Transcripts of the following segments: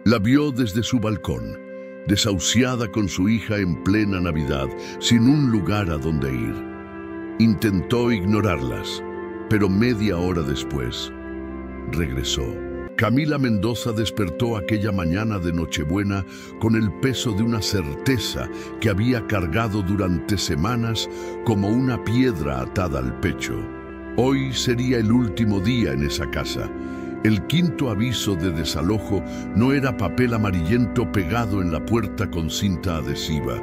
La vio desde su balcón, desahuciada con su hija en plena Navidad, sin un lugar a donde ir. Intentó ignorarlas, pero media hora después, regresó. Camila Mendoza despertó aquella mañana de Nochebuena con el peso de una certeza que había cargado durante semanas como una piedra atada al pecho. Hoy sería el último día en esa casa. El quinto aviso de desalojo no era papel amarillento pegado en la puerta con cinta adhesiva.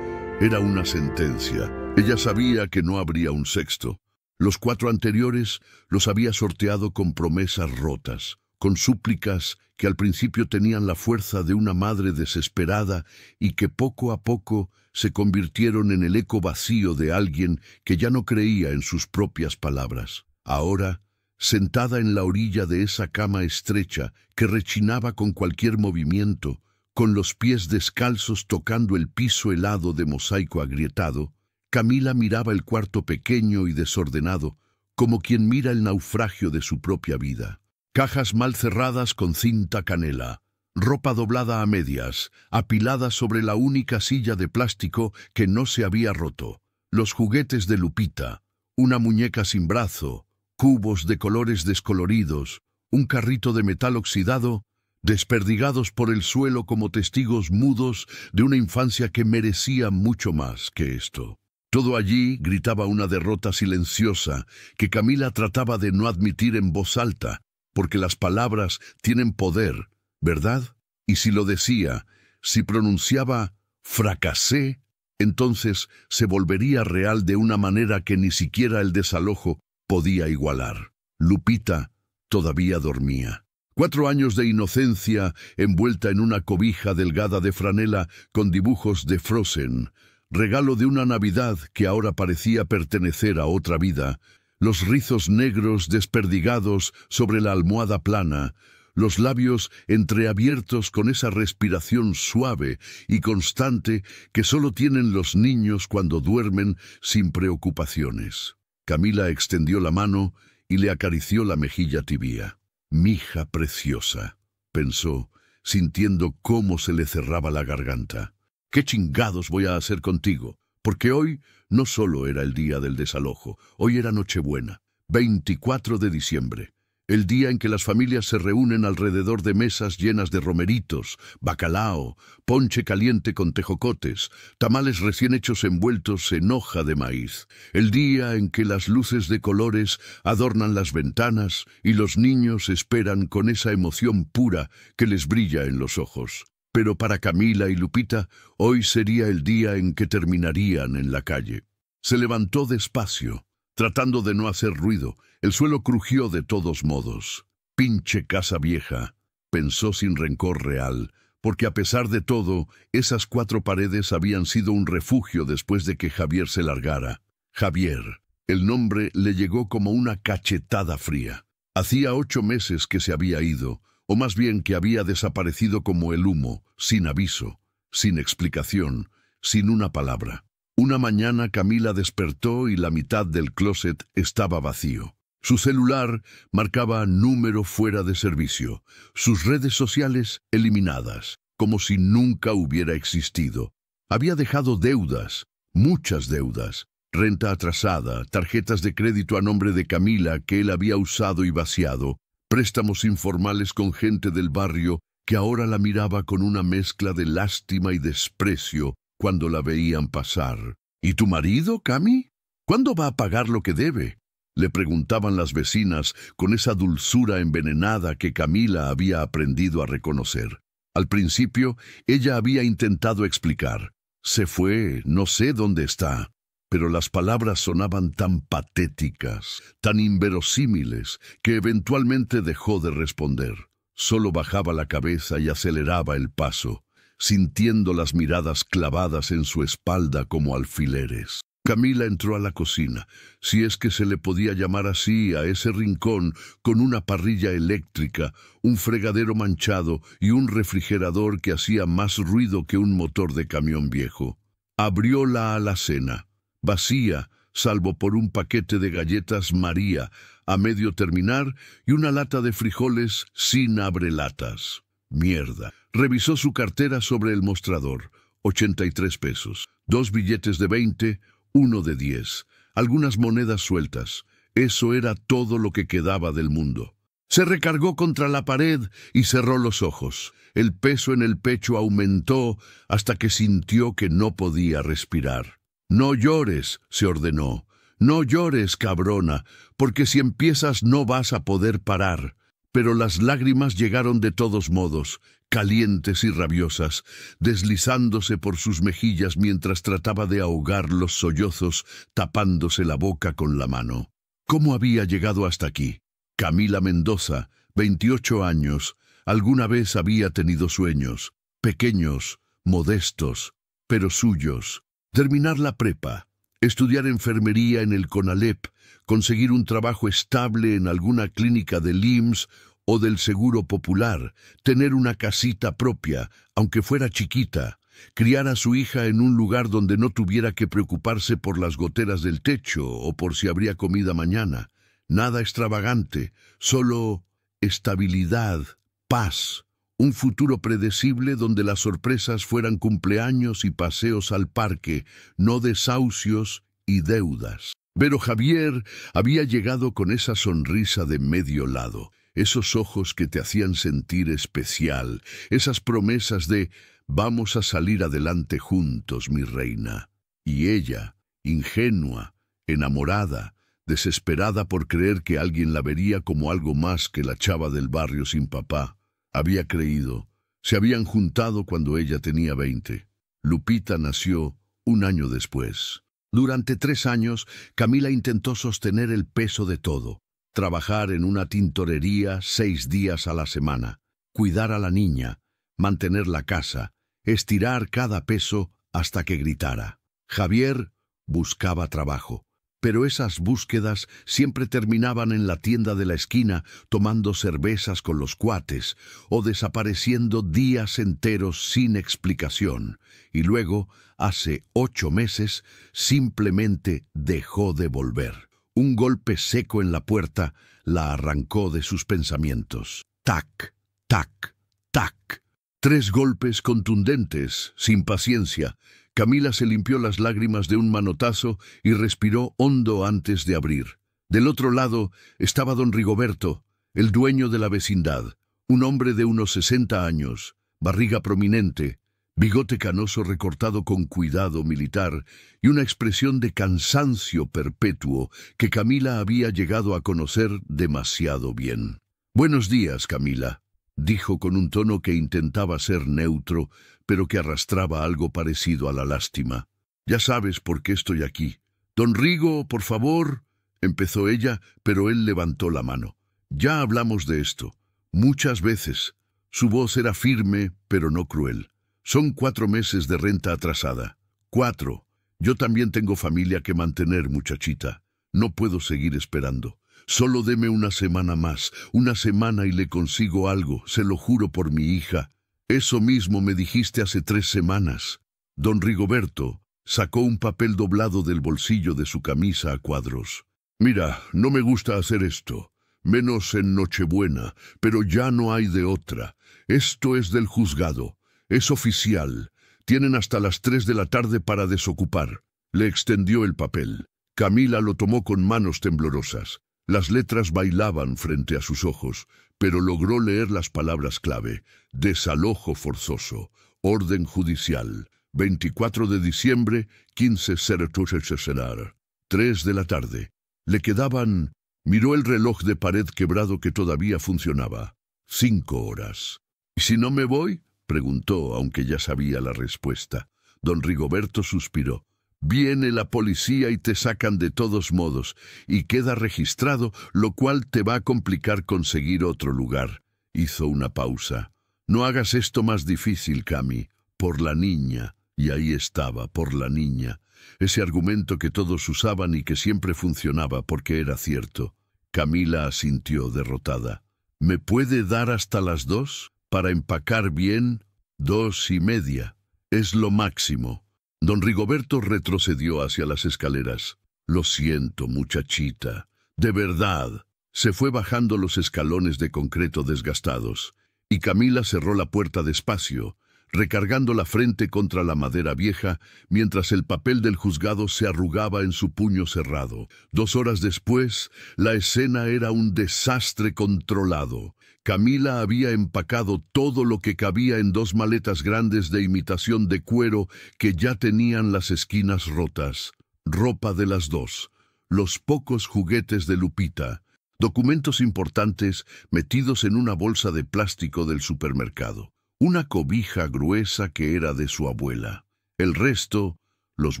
Era una sentencia. Ella sabía que no habría un sexto. Los 4 anteriores los había sorteado con promesas rotas, con súplicas que al principio tenían la fuerza de una madre desesperada y que poco a poco se convirtieron en el eco vacío de alguien que ya no creía en sus propias palabras. Ahora, sentada en la orilla de esa cama estrecha que rechinaba con cualquier movimiento, con los pies descalzos tocando el piso helado de mosaico agrietado, Camila miraba el cuarto pequeño y desordenado, como quien mira el naufragio de su propia vida. Cajas mal cerradas con cinta canela, ropa doblada a medias, apilada sobre la única silla de plástico que no se había roto, los juguetes de Lupita, una muñeca sin brazo, cubos de colores descoloridos, un carrito de metal oxidado, desperdigados por el suelo como testigos mudos de una infancia que merecía mucho más que esto. Todo allí gritaba una derrota silenciosa que Camila trataba de no admitir en voz alta, porque las palabras tienen poder, ¿verdad? Y si lo decía, si pronunciaba «fracasé», entonces se volvería real de una manera que ni siquiera el desalojo podía igualar. Lupita todavía dormía. 4 años de inocencia envuelta en una cobija delgada de franela con dibujos de Frozen, regalo de una Navidad que ahora parecía pertenecer a otra vida, los rizos negros desperdigados sobre la almohada plana, los labios entreabiertos con esa respiración suave y constante que solo tienen los niños cuando duermen sin preocupaciones. Camila extendió la mano y le acarició la mejilla tibia. «Mija preciosa», pensó, sintiendo cómo se le cerraba la garganta. «¿Qué chingados voy a hacer contigo?» Porque hoy no solo era el día del desalojo, hoy era Nochebuena, 24 de diciembre. El día en que las familias se reúnen alrededor de mesas llenas de romeritos, bacalao, ponche caliente con tejocotes, tamales recién hechos envueltos en hoja de maíz. El día en que las luces de colores adornan las ventanas y los niños esperan con esa emoción pura que les brilla en los ojos. Pero para Camila y Lupita, hoy sería el día en que terminarían en la calle. Se levantó despacio, tratando de no hacer ruido. El suelo crujió de todos modos. «Pinche casa vieja», pensó sin rencor real, porque a pesar de todo, esas 4 paredes habían sido un refugio después de que Javier se largara. Javier. El nombre le llegó como una cachetada fría. Hacía 8 meses que se había ido, o más bien que había desaparecido como el humo, sin aviso, sin explicación, sin una palabra. Una mañana Camila despertó y la mitad del closet estaba vacío. Su celular marcaba número fuera de servicio, sus redes sociales eliminadas, como si nunca hubiera existido. Había dejado deudas, muchas deudas, renta atrasada, tarjetas de crédito a nombre de Camila que él había usado y vaciado, préstamos informales con gente del barrio que ahora la miraba con una mezcla de lástima y desprecio cuando la veían pasar. «¿Y tu marido, Cami? ¿Cuándo va a pagar lo que debe?», le preguntaban las vecinas con esa dulzura envenenada que Camila había aprendido a reconocer. Al principio, ella había intentado explicar. «Se fue, no sé dónde está». Pero las palabras sonaban tan patéticas, tan inverosímiles, que eventualmente dejó de responder. Solo bajaba la cabeza y aceleraba el paso, sintiendo las miradas clavadas en su espalda como alfileres. Camila entró a la cocina, si es que se le podía llamar así a ese rincón con una parrilla eléctrica, un fregadero manchado y un refrigerador que hacía más ruido que un motor de camión viejo. Abrió la alacena, vacía, salvo por un paquete de galletas María a medio terminar y una lata de frijoles sin abrelatas. Mierda. Revisó su cartera sobre el mostrador. 83 pesos. 2 billetes de 20, uno de 10. Algunas monedas sueltas. Eso era todo lo que quedaba del mundo. Se recargó contra la pared y cerró los ojos. El peso en el pecho aumentó hasta que sintió que no podía respirar. «No llores», se ordenó. «No llores, cabrona, porque si empiezas no vas a poder parar». Pero las lágrimas llegaron de todos modos, calientes y rabiosas, deslizándose por sus mejillas mientras trataba de ahogar los sollozos, tapándose la boca con la mano. ¿Cómo había llegado hasta aquí? Camila Mendoza, 28 años, alguna vez había tenido sueños, pequeños, modestos, pero suyos. Terminar la prepa, estudiar enfermería en el CONALEP, conseguir un trabajo estable en alguna clínica del IMSS o del Seguro Popular, tener una casita propia, aunque fuera chiquita, criar a su hija en un lugar donde no tuviera que preocuparse por las goteras del techo o por si habría comida mañana. Nada extravagante, solo estabilidad, paz, un futuro predecible donde las sorpresas fueran cumpleaños y paseos al parque, no desahucios y deudas. Pero Javier había llegado con esa sonrisa de medio lado, esos ojos que te hacían sentir especial, esas promesas de «vamos a salir adelante juntos, mi reina». Y ella, ingenua, enamorada, desesperada por creer que alguien la vería como algo más que la chava del barrio sin papá, había creído. Se habían juntado cuando ella tenía 20. Lupita nació un año después. Durante 3 años, Camila intentó sostener el peso de todo. Trabajar en una tintorería 6 días a la semana, cuidar a la niña, mantener la casa, estirar cada peso hasta que gritara. Javier buscaba trabajo, pero esas búsquedas siempre terminaban en la tienda de la esquina tomando cervezas con los cuates o desapareciendo días enteros sin explicación. Y luego, hace 8 meses, simplemente dejó de volver. Un golpe seco en la puerta la arrancó de sus pensamientos. Tac, tac, tac. 3 golpes contundentes, sin paciencia. Camila se limpió las lágrimas de un manotazo y respiró hondo antes de abrir. Del otro lado estaba don Rigoberto, el dueño de la vecindad, un hombre de unos 60 años, barriga prominente, bigote canoso recortado con cuidado militar y una expresión de cansancio perpetuo que Camila había llegado a conocer demasiado bien. «Buenos días, Camila», dijo con un tono que intentaba ser neutro, pero que arrastraba algo parecido a la lástima. «Ya sabes por qué estoy aquí». «Don Rigo, por favor», empezó ella, pero él levantó la mano. «Ya hablamos de esto. Muchas veces». Su voz era firme, pero no cruel. «Son 4 meses de renta atrasada». 4. Yo también tengo familia que mantener, muchachita. No puedo seguir esperando. Solo deme una semana más, una semana y le consigo algo, se lo juro por mi hija. Eso mismo me dijiste hace 3 semanas. Don Rigoberto sacó un papel doblado del bolsillo de su camisa a cuadros. «Mira, no me gusta hacer esto, menos en Nochebuena, pero ya no hay de otra. Esto es del juzgado. Es oficial. Tienen hasta las 3 de la tarde para desocupar». Le extendió el papel. Camila lo tomó con manos temblorosas. Las letras bailaban frente a sus ojos, pero logró leer las palabras clave. Desalojo forzoso. Orden judicial. 24 de diciembre, 15:03. 3 de la tarde. Le quedaban... Miró el reloj de pared quebrado que todavía funcionaba. 5 horas. «¿Y si no me voy?», preguntó, aunque ya sabía la respuesta. Don Rigoberto suspiró. «Viene la policía y te sacan de todos modos, y queda registrado, lo cual te va a complicar conseguir otro lugar». Hizo una pausa. «No hagas esto más difícil, Cami. Por la niña». Y ahí estaba, por la niña. Ese argumento que todos usaban y que siempre funcionaba porque era cierto. Camila asintió derrotada. «¿Me puede dar hasta las 2? Para empacar bien, 2:30. Es lo máximo». Don Rigoberto retrocedió hacia las escaleras. «Lo siento, muchachita. De verdad». Se fue bajando los escalones de concreto desgastados. y Camila cerró la puerta despacio, recargando la frente contra la madera vieja, mientras el papel del juzgado se arrugaba en su puño cerrado. 2 horas después, la escena era un desastre controlado. Camila había empacado todo lo que cabía en 2 maletas grandes de imitación de cuero que ya tenían las esquinas rotas. Ropa de las 2, los pocos juguetes de Lupita, documentos importantes metidos en una bolsa de plástico del supermercado, una cobija gruesa que era de su abuela. El resto, los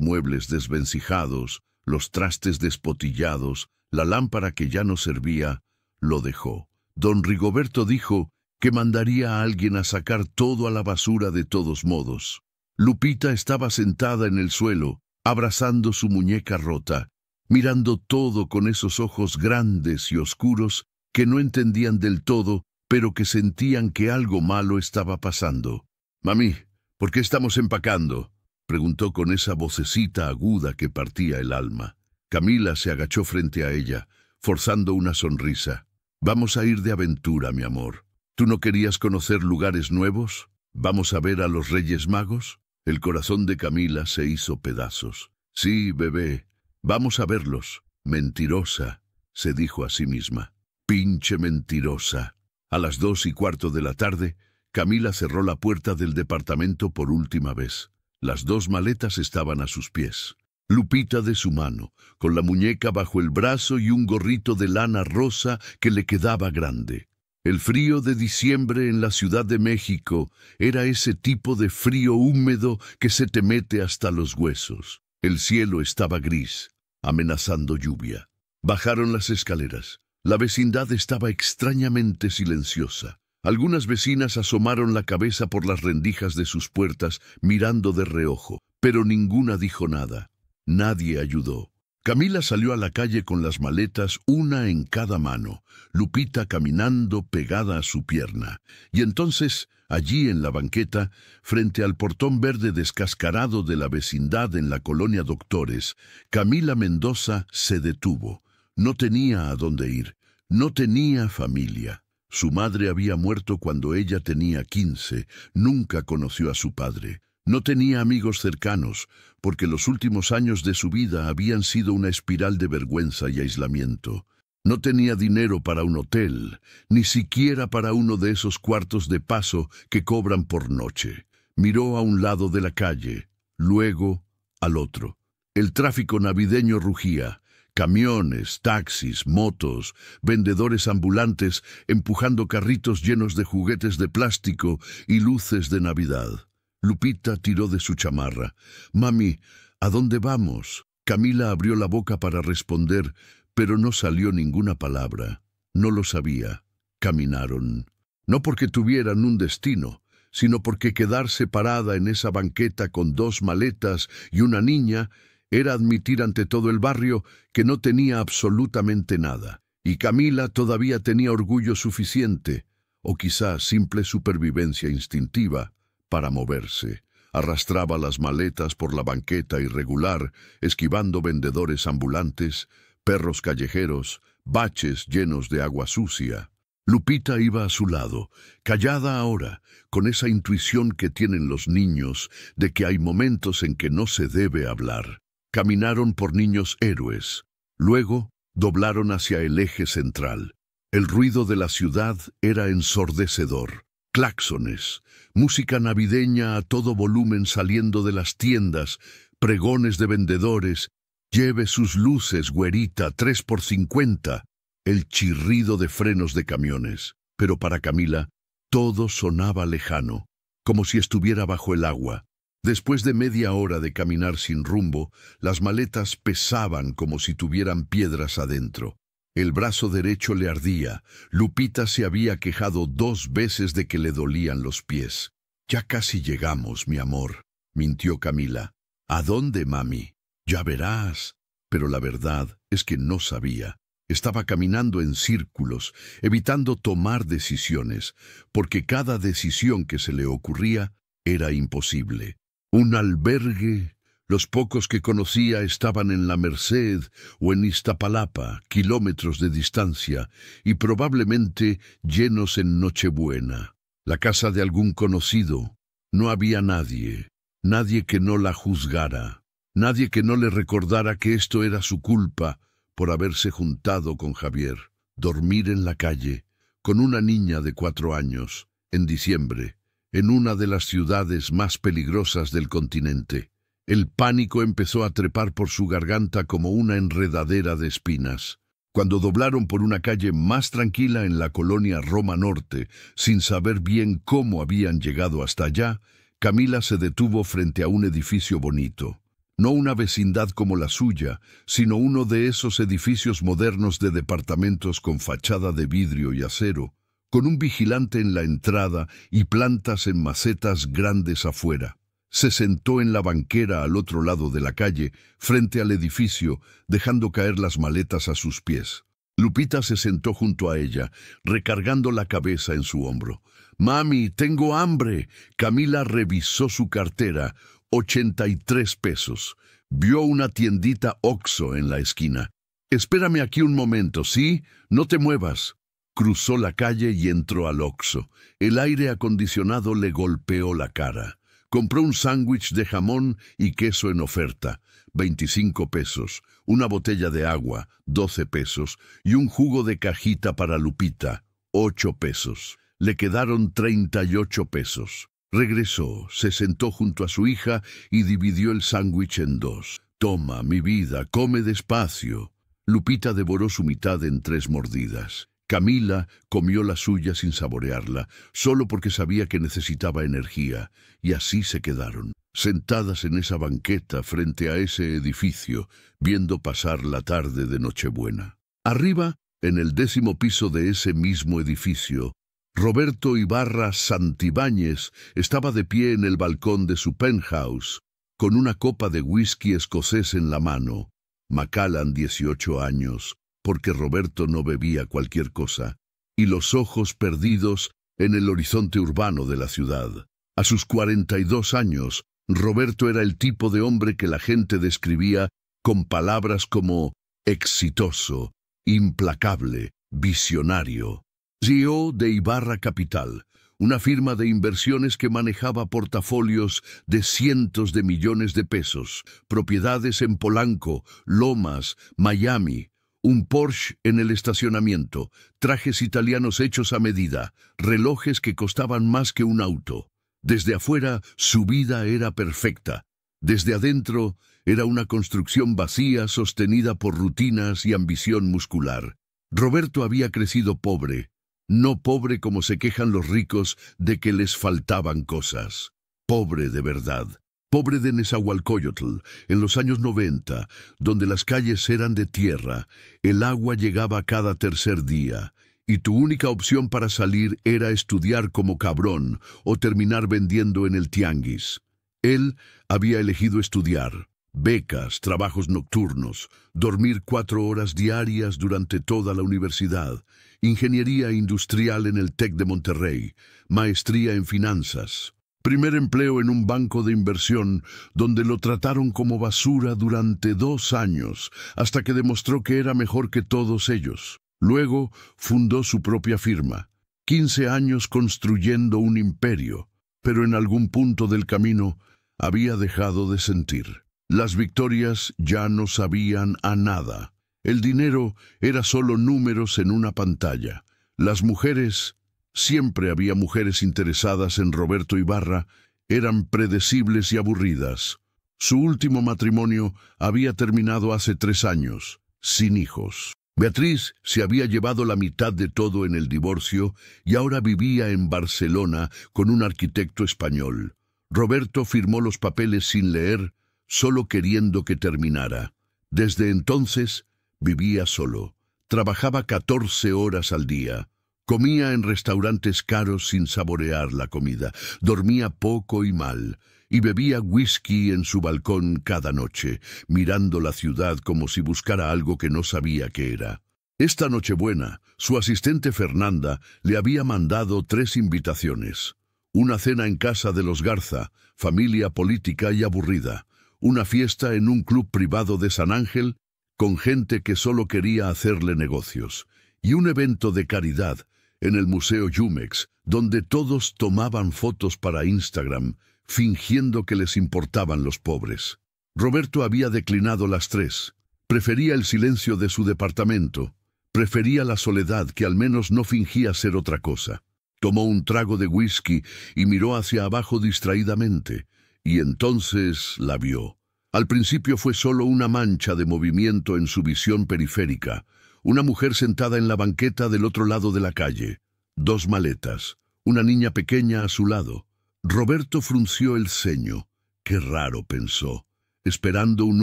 muebles desvencijados, los trastes despotillados, la lámpara que ya no servía, lo dejó. Don Rigoberto dijo que mandaría a alguien a sacar todo a la basura de todos modos. Lupita estaba sentada en el suelo, abrazando su muñeca rota, mirando todo con esos ojos grandes y oscuros que no entendían del todo, pero que sentían que algo malo estaba pasando. «Mami, ¿por qué estamos empacando?», preguntó con esa vocecita aguda que partía el alma. Camila se agachó frente a ella, forzando una sonrisa. «Vamos a ir de aventura, mi amor. ¿Tú no querías conocer lugares nuevos? ¿Vamos a ver a los Reyes Magos?». El corazón de Camila se hizo pedazos. «Sí, bebé, vamos a verlos». «Mentirosa», se dijo a sí misma. «Pinche mentirosa». A las 2:15 de la tarde, Camila cerró la puerta del departamento por última vez. Las 2 maletas estaban a sus pies. Lupita de su mano, con la muñeca bajo el brazo y un gorrito de lana rosa que le quedaba grande. El frío de diciembre en la Ciudad de México era ese tipo de frío húmedo que se te mete hasta los huesos. El cielo estaba gris, amenazando lluvia. Bajaron las escaleras. La vecindad estaba extrañamente silenciosa. Algunas vecinas asomaron la cabeza por las rendijas de sus puertas, mirando de reojo, pero ninguna dijo nada. Nadie ayudó. Camila salió a la calle con las maletas, una en cada mano, Lupita caminando pegada a su pierna. Y entonces, allí en la banqueta, frente al portón verde descascarado de la vecindad en la colonia Doctores, Camila Mendoza se detuvo. No tenía a dónde ir, no tenía familia. Su madre había muerto cuando ella tenía 15, nunca conoció a su padre. No tenía amigos cercanos, porque los últimos años de su vida habían sido una espiral de vergüenza y aislamiento. No tenía dinero para un hotel, ni siquiera para uno de esos cuartos de paso que cobran por noche. Miró a un lado de la calle, luego al otro. El tráfico navideño rugía. Camiones, taxis, motos, vendedores ambulantes empujando carritos llenos de juguetes de plástico y luces de Navidad. Lupita tiró de su chamarra. «Mami, ¿a dónde vamos?». Camila abrió la boca para responder, pero no salió ninguna palabra. No lo sabía. Caminaron. No porque tuvieran un destino, sino porque quedarse parada en esa banqueta con 2 maletas y una niña era admitir ante todo el barrio que no tenía absolutamente nada. Y Camila todavía tenía orgullo suficiente, o quizá simple supervivencia instintiva, para moverse. Arrastraba las maletas por la banqueta irregular, esquivando vendedores ambulantes, perros callejeros, baches llenos de agua sucia. Lupita iba a su lado, callada ahora, con esa intuición que tienen los niños de que hay momentos en que no se debe hablar. Caminaron por Niños Héroes. Luego doblaron hacia el eje central. El ruido de la ciudad era ensordecedor. Claxones, música navideña a todo volumen saliendo de las tiendas, pregones de vendedores. «Lleve sus luces, güerita, 3 por 50. El chirrido de frenos de camiones. Pero para Camila, todo sonaba lejano, como si estuviera bajo el agua. Después de media hora de caminar sin rumbo, las maletas pesaban como si tuvieran piedras adentro. El brazo derecho le ardía. Lupita se había quejado 2 veces de que le dolían los pies. «Ya casi llegamos, mi amor», mintió Camila. «¿A dónde, mami?». «Ya verás». Pero la verdad es que no sabía. Estaba caminando en círculos, evitando tomar decisiones, porque cada decisión que se le ocurría era imposible. Un albergue, los pocos que conocía estaban en La Merced o en Iztapalapa, kilómetros de distancia, y probablemente llenos en Nochebuena. La casa de algún conocido. No había nadie, nadie que no la juzgara, nadie que no le recordara que esto era su culpa por haberse juntado con Javier. Dormir en la calle, con una niña de 4 años, en diciembre, en una de las ciudades más peligrosas del continente. El pánico empezó a trepar por su garganta como una enredadera de espinas. Cuando doblaron por una calle más tranquila en la colonia Roma Norte, sin saber bien cómo habían llegado hasta allá, Camila se detuvo frente a un edificio bonito. No una vecindad como la suya, sino uno de esos edificios modernos de departamentos con fachada de vidrio y acero, con un vigilante en la entrada y plantas en macetas grandes afuera. Se sentó en la banquera al otro lado de la calle, frente al edificio, dejando caer las maletas a sus pies. Lupita se sentó junto a ella, recargando la cabeza en su hombro. «Mami, tengo hambre». Camila revisó su cartera. 83 pesos. Vio una tiendita Oxxo en la esquina. «Espérame aquí un momento, ¿sí? No te muevas». Cruzó la calle y entró al Oxxo. El aire acondicionado le golpeó la cara. Compró un sándwich de jamón y queso en oferta, 25 pesos, una botella de agua, 12 pesos, y un jugo de cajita para Lupita, 8 pesos. Le quedaron 38 pesos. Regresó, se sentó junto a su hija y dividió el sándwich en 2. «Toma, mi vida, come despacio». Lupita devoró su mitad en 3 mordidas. Camila comió la suya sin saborearla, solo porque sabía que necesitaba energía, y así se quedaron, sentadas en esa banqueta frente a ese edificio, viendo pasar la tarde de Nochebuena. Arriba, en el 10º piso de ese mismo edificio, Roberto Ibarra Santibáñez estaba de pie en el balcón de su penthouse, con una copa de whisky escocés en la mano. Macallan, 18 años, porque Roberto no bebía cualquier cosa, y los ojos perdidos en el horizonte urbano de la ciudad. A sus 42 años, Roberto era el tipo de hombre que la gente describía con palabras como exitoso, implacable, visionario. CEO de Ibarra Capital, una firma de inversiones que manejaba portafolios de cientos de millones de pesos, propiedades en Polanco, Lomas, Miami, un Porsche en el estacionamiento, trajes italianos hechos a medida, relojes que costaban más que un auto. Desde afuera, su vida era perfecta. Desde adentro, era una construcción vacía sostenida por rutinas y ambición muscular. Roberto había crecido pobre, no pobre como se quejan los ricos de que les faltaban cosas. Pobre de verdad. Pobre de Nezahualcóyotl, en los años 90, donde las calles eran de tierra, el agua llegaba cada tercer día, y tu única opción para salir era estudiar como cabrón o terminar vendiendo en el tianguis. Él había elegido estudiar, becas, trabajos nocturnos, dormir 4 horas diarias durante toda la universidad, ingeniería industrial en el TEC de Monterrey, maestría en finanzas. Primer empleo en un banco de inversión donde lo trataron como basura durante 2 años, hasta que demostró que era mejor que todos ellos. Luego fundó su propia firma. 15 años construyendo un imperio, pero en algún punto del camino había dejado de sentir. Las victorias ya no sabían a nada. El dinero era solo números en una pantalla. Las mujeres... Siempre había mujeres interesadas en Roberto Ibarra, eran predecibles y aburridas. Su último matrimonio había terminado hace 3 años, sin hijos. Beatriz se había llevado la mitad de todo en el divorcio y ahora vivía en Barcelona con un arquitecto español. Roberto firmó los papeles sin leer, solo queriendo que terminara. Desde entonces vivía solo, trabajaba 14 horas al día. Comía en restaurantes caros sin saborear la comida, dormía poco y mal, y bebía whisky en su balcón cada noche, mirando la ciudad como si buscara algo que no sabía qué era. Esta Nochebuena, su asistente Fernanda le había mandado 3 invitaciones. Una cena en casa de los Garza, familia política y aburrida. Una fiesta en un club privado de San Ángel, con gente que solo quería hacerle negocios. Y un evento de caridad, en el Museo Jumex, donde todos tomaban fotos para Instagram, fingiendo que les importaban los pobres. Roberto había declinado las 3. Prefería el silencio de su departamento. Prefería la soledad, que al menos no fingía ser otra cosa. Tomó un trago de whisky y miró hacia abajo distraídamente, y entonces la vio. Al principio fue solo una mancha de movimiento en su visión periférica, una mujer sentada en la banqueta del otro lado de la calle, 2 maletas, una niña pequeña a su lado. Roberto frunció el ceño. Qué raro, pensó, esperando un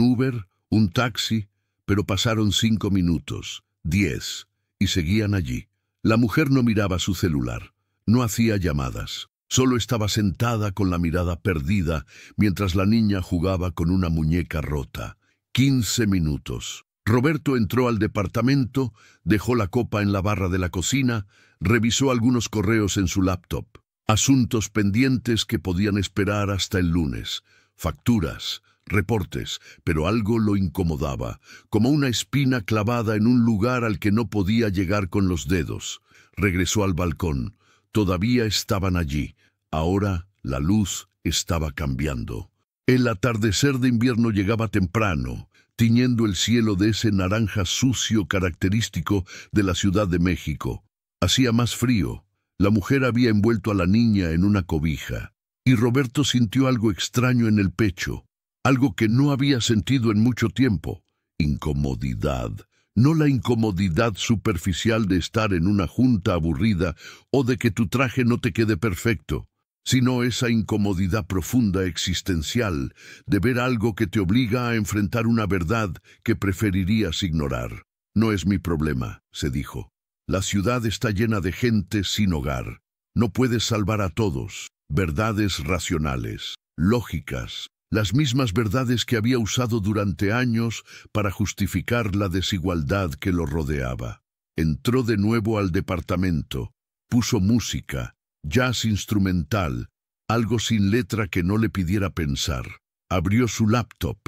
Uber, un taxi, pero pasaron 5 minutos, 10, y seguían allí. La mujer no miraba su celular. No hacía llamadas, solo estaba sentada con la mirada perdida mientras la niña jugaba con una muñeca rota. 15 minutos. Roberto entró al departamento, dejó la copa en la barra de la cocina, revisó algunos correos en su laptop. Asuntos pendientes que podían esperar hasta el lunes. Facturas, reportes, pero algo lo incomodaba, como una espina clavada en un lugar al que no podía llegar con los dedos. Regresó al balcón. Todavía estaban allí. Ahora la luz estaba cambiando. El atardecer de invierno llegaba temprano, tiñendo el cielo de ese naranja sucio característico de la Ciudad de México. Hacía más frío. La mujer había envuelto a la niña en una cobija, y Roberto sintió algo extraño en el pecho, algo que no había sentido en mucho tiempo. Incomodidad. No la incomodidad superficial de estar en una junta aburrida o de que tu traje no te quede perfecto, sino esa incomodidad profunda existencial de ver algo que te obliga a enfrentar una verdad que preferirías ignorar. No es mi problema, se dijo. La ciudad está llena de gente sin hogar. No puedes salvar a todos. Verdades racionales, lógicas. Las mismas verdades que había usado durante años para justificar la desigualdad que lo rodeaba. Entró de nuevo al departamento, puso música, jazz instrumental, algo sin letra que no le pidiera pensar. Abrió su laptop.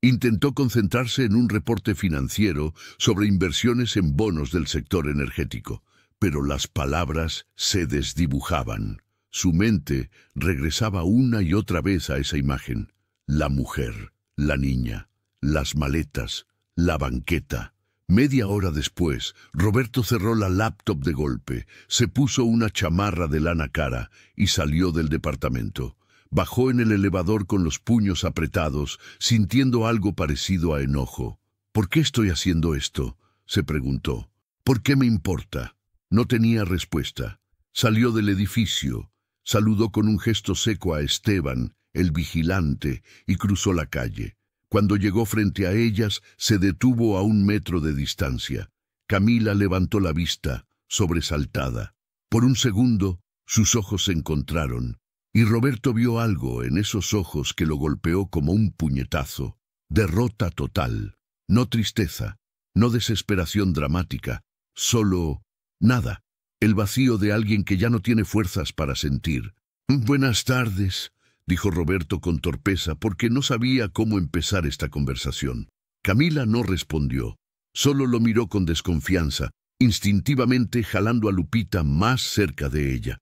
Intentó concentrarse en un reporte financiero sobre inversiones en bonos del sector energético, pero las palabras se desdibujaban. Su mente regresaba una y otra vez a esa imagen. La mujer, la niña, las maletas, la banqueta. Media hora después, Roberto cerró la laptop de golpe, se puso una chamarra de lana cara y salió del departamento. Bajó en el elevador con los puños apretados, sintiendo algo parecido a enojo. ¿Por qué estoy haciendo esto?, se preguntó. ¿Por qué me importa? No tenía respuesta. Salió del edificio, saludó con un gesto seco a Esteban, el vigilante, y cruzó la calle. Cuando llegó frente a ellas, se detuvo a 1 metro de distancia. Camila levantó la vista, sobresaltada. Por un segundo, sus ojos se encontraron, y Roberto vio algo en esos ojos que lo golpeó como un puñetazo. Derrota total. No tristeza, no desesperación dramática, solo nada. El vacío de alguien que ya no tiene fuerzas para sentir. «Buenas tardes», dijo Roberto con torpeza porque no sabía cómo empezar esta conversación. Camila no respondió, solo lo miró con desconfianza, instintivamente jalando a Lupita más cerca de ella.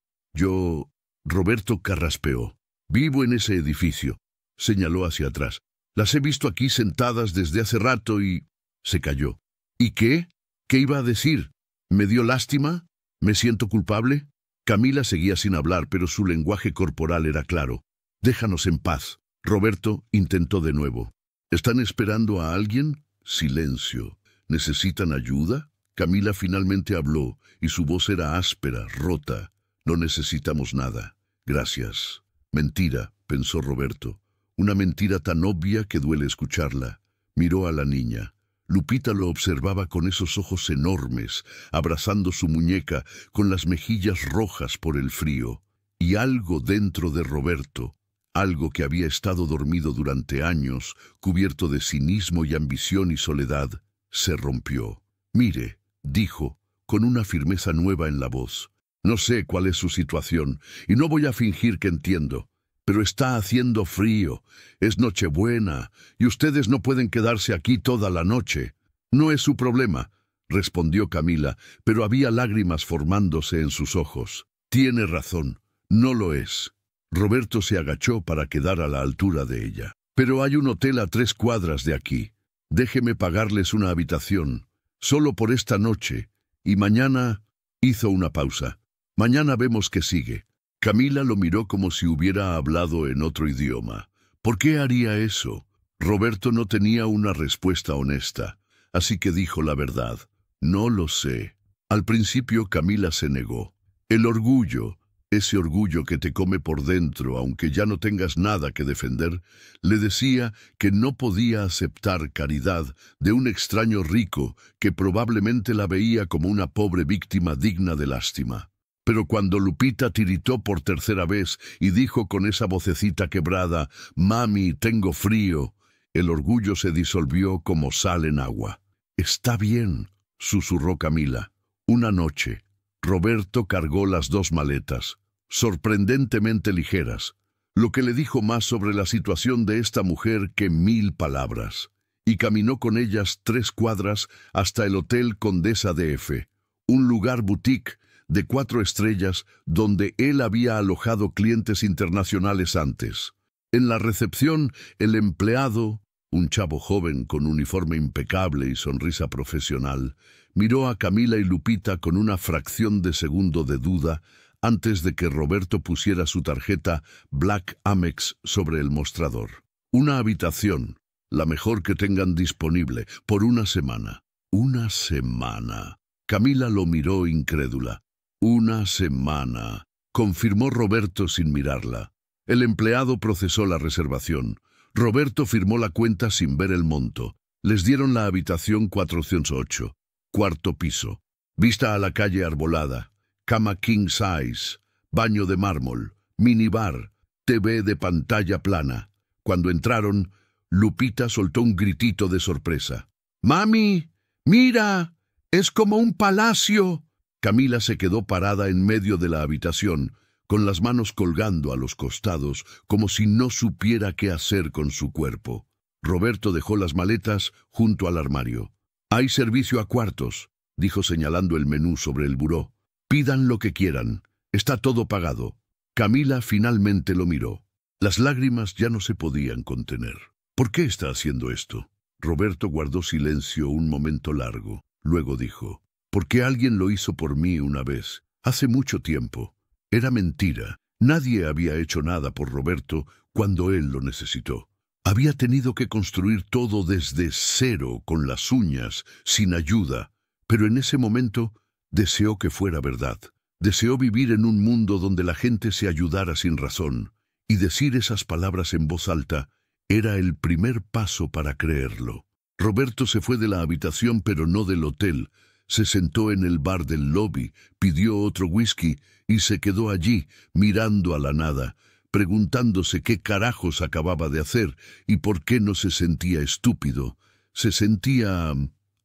Roberto carraspeó. «Vivo en ese edificio», señaló hacia atrás. «Las he visto aquí sentadas desde hace rato y...» Se calló. «¿Y qué? ¿Qué iba a decir? ¿Me dio lástima? ¿Me siento culpable?» Camila seguía sin hablar, pero su lenguaje corporal era claro. «Déjanos en paz». Roberto intentó de nuevo. «¿Están esperando a alguien?» Silencio. «¿Necesitan ayuda?» Camila finalmente habló, y su voz era áspera, rota. «No necesitamos nada. Gracias». «Mentira», pensó Roberto. Una mentira tan obvia que duele escucharla. Miró a la niña. Lupita lo observaba con esos ojos enormes, abrazando su muñeca, con las mejillas rojas por el frío. Y algo dentro de Roberto, algo que había estado dormido durante años, cubierto de cinismo y ambición y soledad, se rompió. «Mire», dijo, con una firmeza nueva en la voz. «No sé cuál es su situación, y no voy a fingir que entiendo. Pero está haciendo frío, es Nochebuena, y ustedes no pueden quedarse aquí toda la noche. No es su problema. respondió Camila, pero había lágrimas formándose en sus ojos. Tiene razón, no lo es. Roberto se agachó para quedar a la altura de ella. Pero hay un hotel a 3 cuadras de aquí. Déjeme pagarles una habitación, solo por esta noche, y mañana... Hizo una pausa. Mañana vemos qué sigue. Camila lo miró como si hubiera hablado en otro idioma. ¿Por qué haría eso? Roberto no tenía una respuesta honesta, así que dijo la verdad. No lo sé. Al principio Camila se negó. El orgullo, ese orgullo que te come por dentro, aunque ya no tengas nada que defender, le decía que no podía aceptar caridad de un extraño rico que probablemente la veía como una pobre víctima digna de lástima. Pero cuando Lupita tiritó por tercera vez y dijo con esa vocecita quebrada, «Mami, tengo frío», el orgullo se disolvió como sal en agua. «Está bien», susurró Camila. Una noche, Roberto cargó las 2 maletas, sorprendentemente ligeras, lo que le dijo más sobre la situación de esta mujer que 1000 palabras, y caminó con ellas 3 cuadras hasta el Hotel Condesa DF, un lugar boutique de 4 estrellas donde él había alojado clientes internacionales antes. En la recepción, el empleado, un chavo joven con uniforme impecable y sonrisa profesional, miró a Camila y Lupita con una fracción de segundo de duda antes de que Roberto pusiera su tarjeta Black Amex sobre el mostrador. Una habitación, la mejor que tengan disponible, por una semana. ¿Una semana? Camila lo miró incrédula. «Una semana», confirmó Roberto sin mirarla. El empleado procesó la reservación. Roberto firmó la cuenta sin ver el monto. Les dieron la habitación 408, 4º piso, vista a la calle arbolada, cama king size, baño de mármol, minibar, TV de pantalla plana. Cuando entraron, Lupita soltó un gritito de sorpresa. «¡Mami! ¡Mira! ¡Es como un palacio!». Camila se quedó parada en medio de la habitación, con las manos colgando a los costados, como si no supiera qué hacer con su cuerpo. Roberto dejó las maletas junto al armario. «Hay servicio a cuartos», dijo señalando el menú sobre el buró. «Pidan lo que quieran. Está todo pagado». Camila finalmente lo miró. Las lágrimas ya no se podían contener. «¿Por qué está haciendo esto?». Roberto guardó silencio un momento largo. Luego dijo, «Porque alguien lo hizo por mí una vez, hace mucho tiempo. Era mentira. Nadie había hecho nada por Roberto cuando él lo necesitó. Había tenido que construir todo desde cero, con las uñas, sin ayuda. Pero en ese momento deseó que fuera verdad. Deseó vivir en un mundo donde la gente se ayudara sin razón. Y decir esas palabras en voz alta era el primer paso para creerlo». Roberto se fue de la habitación, pero no del hotel. Se sentó en el bar del lobby, pidió otro whisky y se quedó allí, mirando a la nada, preguntándose qué carajos acababa de hacer y por qué no se sentía estúpido. Se sentía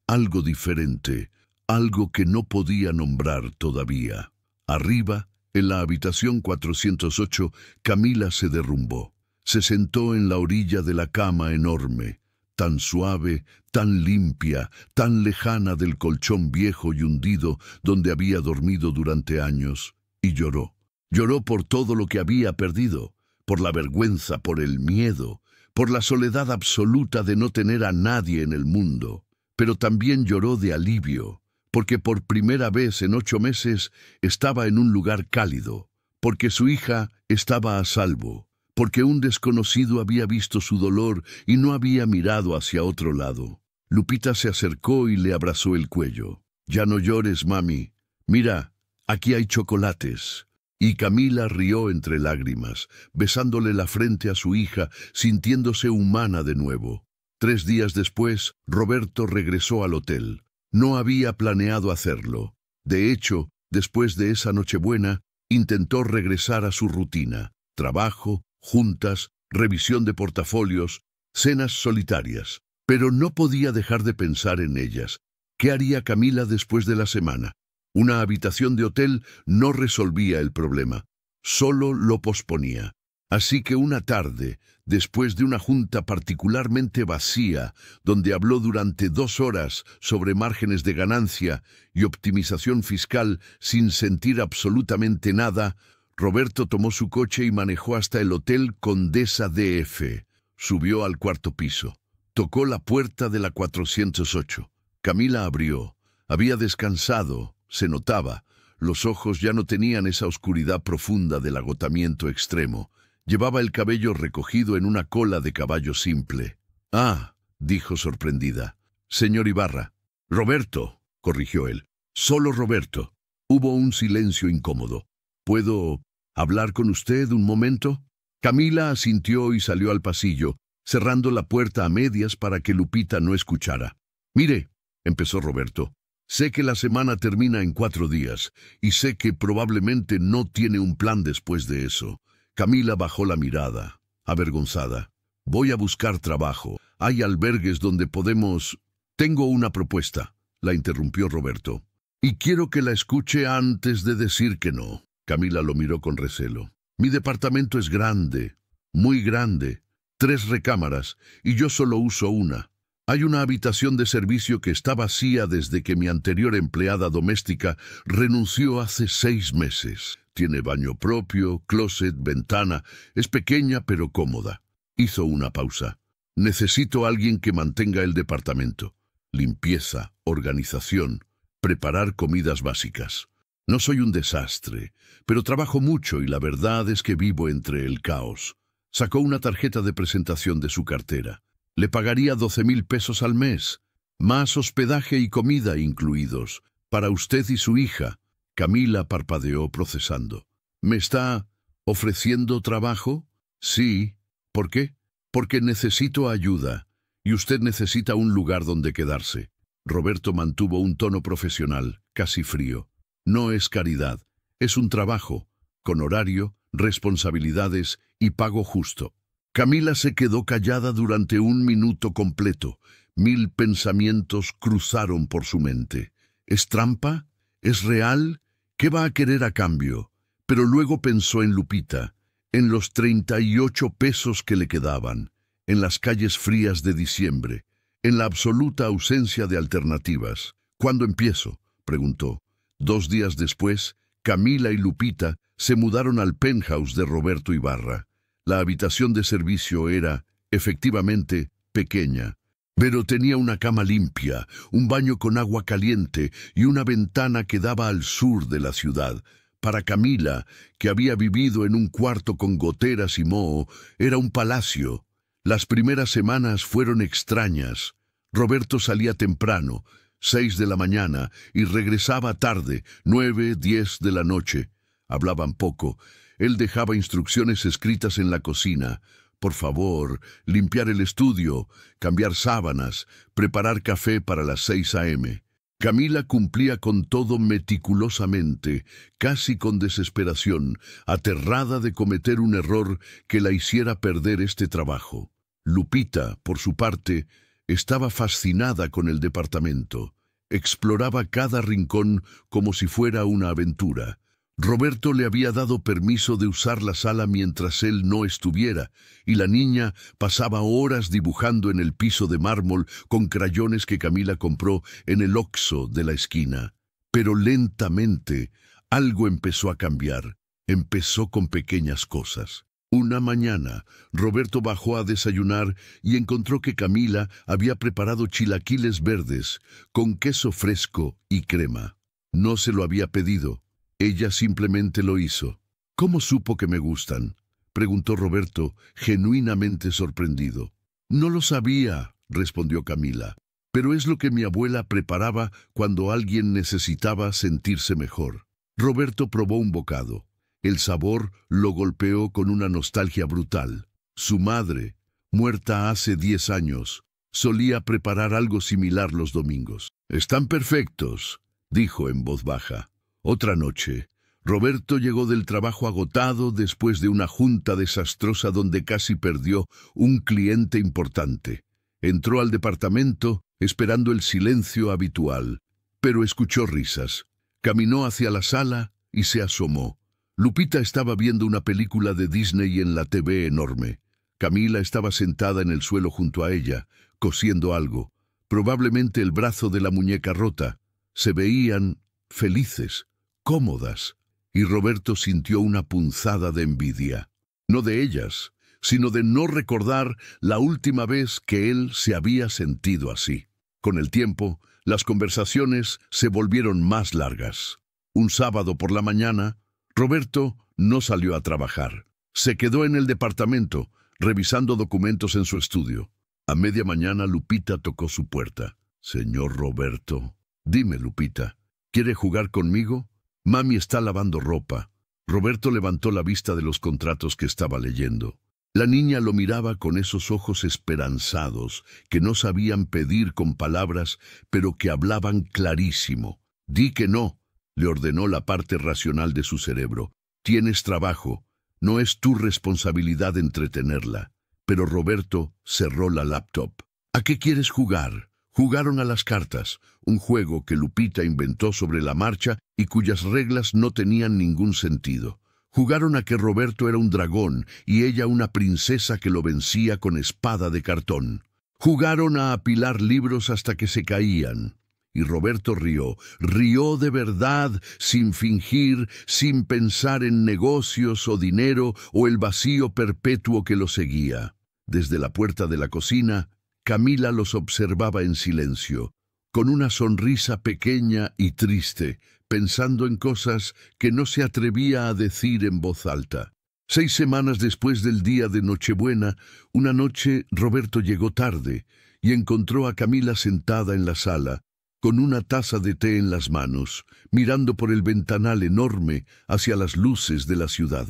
algo diferente, algo que no podía nombrar todavía. Arriba, en la habitación 408, Camila se derrumbó. Se sentó en la orilla de la cama enorme, tan suave, tan limpia, tan lejana del colchón viejo y hundido donde había dormido durante años, y lloró. Lloró por todo lo que había perdido, por la vergüenza, por el miedo, por la soledad absoluta de no tener a nadie en el mundo. Pero también lloró de alivio, porque por primera vez en 8 meses estaba en un lugar cálido, porque su hija estaba a salvo, porque un desconocido había visto su dolor y no había mirado hacia otro lado. Lupita se acercó y le abrazó el cuello. «Ya no llores, mami. Mira, aquí hay chocolates». Y Camila rió entre lágrimas, besándole la frente a su hija, sintiéndose humana de nuevo. 3 días después, Roberto regresó al hotel. No había planeado hacerlo. De hecho, después de esa Nochebuena, intentó regresar a su rutina. Trabajo, juntas, revisión de portafolios, cenas solitarias. Pero no podía dejar de pensar en ellas. ¿Qué haría Camila después de la semana? Una habitación de hotel no resolvía el problema, solo lo posponía. Así que una tarde, después de una junta particularmente vacía, donde habló durante 2 horas sobre márgenes de ganancia y optimización fiscal sin sentir absolutamente nada, Roberto tomó su coche y manejó hasta el Hotel Condesa DF. Subió al 4º piso. Tocó la puerta de la 408. Camila abrió. Había descansado, se notaba. Los ojos ya no tenían esa oscuridad profunda del agotamiento extremo. Llevaba el cabello recogido en una cola de caballo simple. «Ah», dijo sorprendida. «Señor Ibarra». «Roberto», corrigió él. «Solo Roberto». Hubo un silencio incómodo. «¿Puedo hablar con usted un momento?» Camila asintió y salió al pasillo, cerrando la puerta a medias para que Lupita no escuchara. «Mire», empezó Roberto, «sé que la semana termina en 4 días, y sé que probablemente no tiene un plan después de eso». Camila bajó la mirada, avergonzada. «Voy a buscar trabajo. Hay albergues donde podemos...» «Tengo una propuesta», la interrumpió Roberto. «Y quiero que la escuche antes de decir que no». Camila lo miró con recelo. «Mi departamento es grande, muy grande, 3 recámaras, y yo solo uso una. Hay una habitación de servicio que está vacía desde que mi anterior empleada doméstica renunció hace 6 meses. Tiene baño propio, closet, ventana. Es pequeña pero cómoda». Hizo una pausa. «Necesito a alguien que mantenga el departamento. Limpieza, organización, preparar comidas básicas. No soy un desastre, pero trabajo mucho y la verdad es que vivo entre el caos». Sacó una tarjeta de presentación de su cartera. «Le pagaría 12,000 pesos al mes, más hospedaje y comida incluidos, para usted y su hija». Camila parpadeó procesando. «¿Me está ofreciendo trabajo?» «Sí». «¿Por qué?» «Porque necesito ayuda, y usted necesita un lugar donde quedarse». Roberto mantuvo un tono profesional, casi frío. «No es caridad, es un trabajo, con horario, responsabilidades y pago justo». Camila se quedó callada durante 1 minuto completo. 1000 pensamientos cruzaron por su mente. ¿Es trampa? ¿Es real? ¿Qué va a querer a cambio? Pero luego pensó en Lupita, en los 38 pesos que le quedaban, en las calles frías de diciembre, en la absoluta ausencia de alternativas. «¿Cuándo empiezo?», preguntó. 2 días después, Camila y Lupita se mudaron al penthouse de Roberto Ibarra. La habitación de servicio era, efectivamente, pequeña, pero tenía una cama limpia, un baño con agua caliente y una ventana que daba al sur de la ciudad. Para Camila, que había vivido en un cuarto con goteras y moho, era un palacio. Las primeras semanas fueron extrañas. Roberto salía temprano, 6 de la mañana, y regresaba tarde, 9, 10 de la noche. Hablaban poco. Él dejaba instrucciones escritas en la cocina. Por favor, limpiar el estudio, cambiar sábanas, preparar café para las 6 a.m. Camila cumplía con todo meticulosamente, casi con desesperación, aterrada de cometer un error que la hiciera perder este trabajo. Lupita, por su parte, estaba fascinada con el departamento. Exploraba cada rincón como si fuera una aventura. Roberto le había dado permiso de usar la sala mientras él no estuviera, y la niña pasaba horas dibujando en el piso de mármol con crayones que Camila compró en el Oxxo de la esquina. Pero lentamente algo empezó a cambiar. Empezó con pequeñas cosas. Una mañana, Roberto bajó a desayunar y encontró que Camila había preparado chilaquiles verdes con queso fresco y crema. No se lo había pedido. Ella simplemente lo hizo. «¿Cómo supo que me gustan?», preguntó Roberto, genuinamente sorprendido. «No lo sabía», respondió Camila, «pero es lo que mi abuela preparaba cuando alguien necesitaba sentirse mejor». Roberto probó un bocado. El sabor lo golpeó con una nostalgia brutal. Su madre, muerta hace 10 años, solía preparar algo similar los domingos. «Están perfectos», dijo en voz baja. Otra noche, Roberto llegó del trabajo agotado después de una junta desastrosa donde casi perdió un cliente importante. Entró al departamento esperando el silencio habitual, pero escuchó risas. Caminó hacia la sala y se asomó. Lupita estaba viendo una película de Disney en la TV enorme. Camila estaba sentada en el suelo junto a ella, cosiendo algo, probablemente el brazo de la muñeca rota. Se veían felices, cómodas, y Roberto sintió una punzada de envidia. No de ellas, sino de no recordar la última vez que él se había sentido así. Con el tiempo, las conversaciones se volvieron más largas. Un sábado por la mañana, Roberto no salió a trabajar. Se quedó en el departamento, revisando documentos en su estudio. A media mañana, Lupita tocó su puerta. «Señor Roberto». «Dime, Lupita, ¿quiere jugar conmigo? Mami está lavando ropa». Roberto levantó la vista de los contratos que estaba leyendo. La niña lo miraba con esos ojos esperanzados, que no sabían pedir con palabras, pero que hablaban clarísimo. «Di que no», le ordenó la parte racional de su cerebro. «Tienes trabajo, no es tu responsabilidad entretenerla». Pero Roberto cerró la laptop. «¿A qué quieres jugar?» Jugaron a las cartas, un juego que Lupita inventó sobre la marcha y cuyas reglas no tenían ningún sentido. Jugaron a que Roberto era un dragón y ella una princesa que lo vencía con espada de cartón. Jugaron a apilar libros hasta que se caían. Y Roberto rió de verdad, sin fingir, sin pensar en negocios o dinero o el vacío perpetuo que lo seguía. Desde la puerta de la cocina, Camila los observaba en silencio, con una sonrisa pequeña y triste, pensando en cosas que no se atrevía a decir en voz alta. 6 semanas después del día de Nochebuena, una noche Roberto llegó tarde y encontró a Camila sentada en la sala, con una taza de té en las manos, mirando por el ventanal enorme hacia las luces de la ciudad.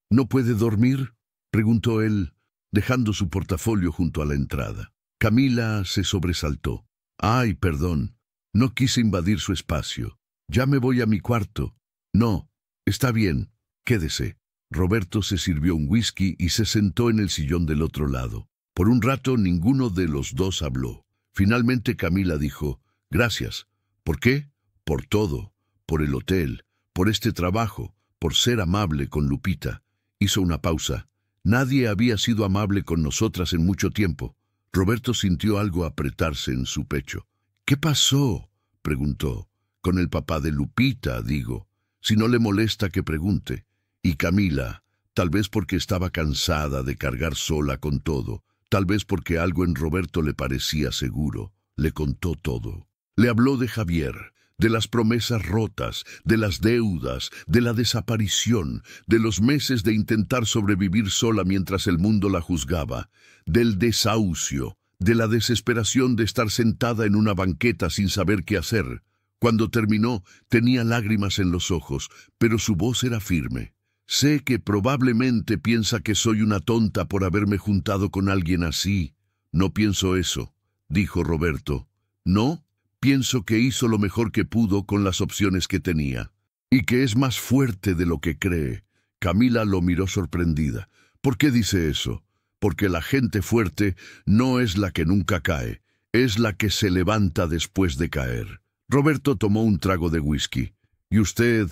«¿No puede dormir?», preguntó él, dejando su portafolio junto a la entrada. Camila se sobresaltó. «Ay, perdón, no quise invadir su espacio. Ya me voy a mi cuarto». «No, está bien, quédese». Roberto se sirvió un whisky y se sentó en el sillón del otro lado. Por un rato ninguno de los dos habló. Finalmente Camila dijo: «Gracias». «¿Por qué?» «Por todo, por el hotel, por este trabajo, por ser amable con Lupita». Hizo una pausa. Nadie había sido amable con nosotras en mucho tiempo. Roberto sintió algo apretarse en su pecho. «¿Qué pasó?», preguntó. «Con el papá de Lupita, digo. Si no le molesta que pregunte». Y Camila, tal vez porque estaba cansada de cargar sola con todo, tal vez porque algo en Roberto le parecía seguro, le contó todo. Le habló de Javier, de las promesas rotas, de las deudas, de la desaparición, de los meses de intentar sobrevivir sola mientras el mundo la juzgaba, del desahucio, de la desesperación de estar sentada en una banqueta sin saber qué hacer. Cuando terminó, tenía lágrimas en los ojos, pero su voz era firme. «Sé que probablemente piensa que soy una tonta por haberme juntado con alguien así». «No pienso eso», dijo Roberto. «¿No? Pienso que hizo lo mejor que pudo con las opciones que tenía. Y que es más fuerte de lo que cree». Camila lo miró sorprendida. «¿Por qué dice eso?» «Porque la gente fuerte no es la que nunca cae, es la que se levanta después de caer». Roberto tomó un trago de whisky. «Y usted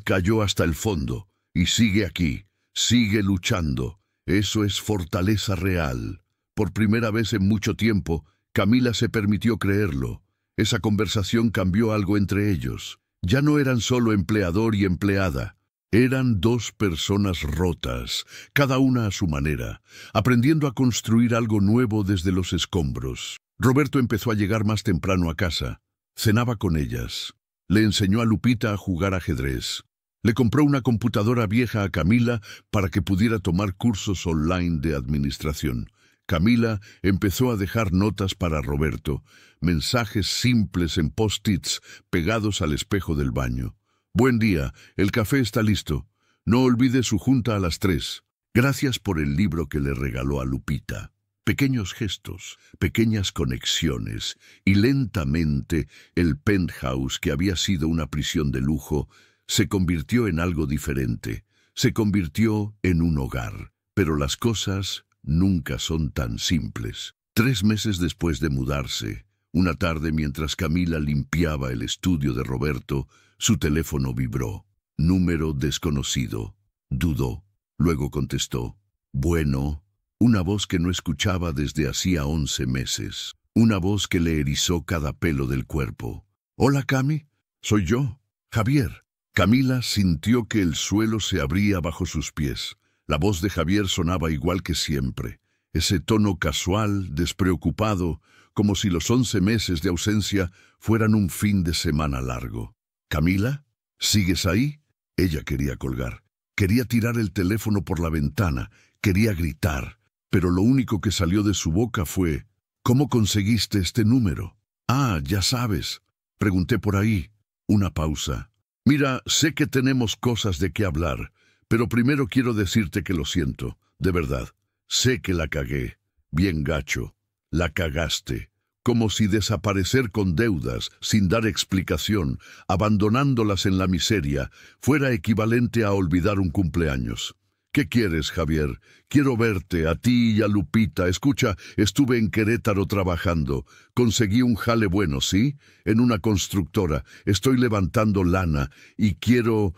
cayó hasta el fondo, y sigue aquí, sigue luchando. Eso es fortaleza real». Por primera vez en mucho tiempo, Camila se permitió creerlo. Esa conversación cambió algo entre ellos. Ya no eran solo empleador y empleada. Eran 2 personas rotas, cada una a su manera, aprendiendo a construir algo nuevo desde los escombros. Roberto empezó a llegar más temprano a casa. Cenaba con ellas. Le enseñó a Lupita a jugar ajedrez. Le compró una computadora vieja a Camila para que pudiera tomar cursos online de administración. Camila empezó a dejar notas para Roberto, mensajes simples en post-its pegados al espejo del baño. «Buen día, el café está listo. No olvide su junta a las 3. Gracias por el libro que le regaló a Lupita». Pequeños gestos, pequeñas conexiones, y lentamente el penthouse, que había sido una prisión de lujo, se convirtió en algo diferente. Se convirtió en un hogar. Pero las cosas nunca son tan simples. 3 meses después de mudarse, una tarde mientras Camila limpiaba el estudio de Roberto, su teléfono vibró. Número desconocido. Dudó. Luego contestó. Bueno. Una voz que no escuchaba desde hacía 11 meses. Una voz que le erizó cada pelo del cuerpo. «Hola, Cami. Soy yo, Javier». Camila sintió que el suelo se abría bajo sus pies. La voz de Javier sonaba igual que siempre. Ese tono casual, despreocupado, como si los 11 meses de ausencia fueran un fin de semana largo. «¿Camila? ¿Sigues ahí?» Ella quería colgar. Quería tirar el teléfono por la ventana. Quería gritar. Pero lo único que salió de su boca fue: «¿Cómo conseguiste este número?» «Ah, ya sabes. Pregunté por ahí». Una pausa. «Mira, sé que tenemos cosas de qué hablar, pero primero quiero decirte que lo siento, de verdad. Sé que la cagué. Bien gacho. La cagaste. Como si desaparecer con deudas, sin dar explicación, abandonándolas en la miseria, fuera equivalente a olvidar un cumpleaños. ¿Qué quieres, Javier? Quiero verte, a ti y a Lupita. Escucha, estuve en Querétaro trabajando. Conseguí un jale bueno, ¿sí? En una constructora. Estoy levantando lana y quiero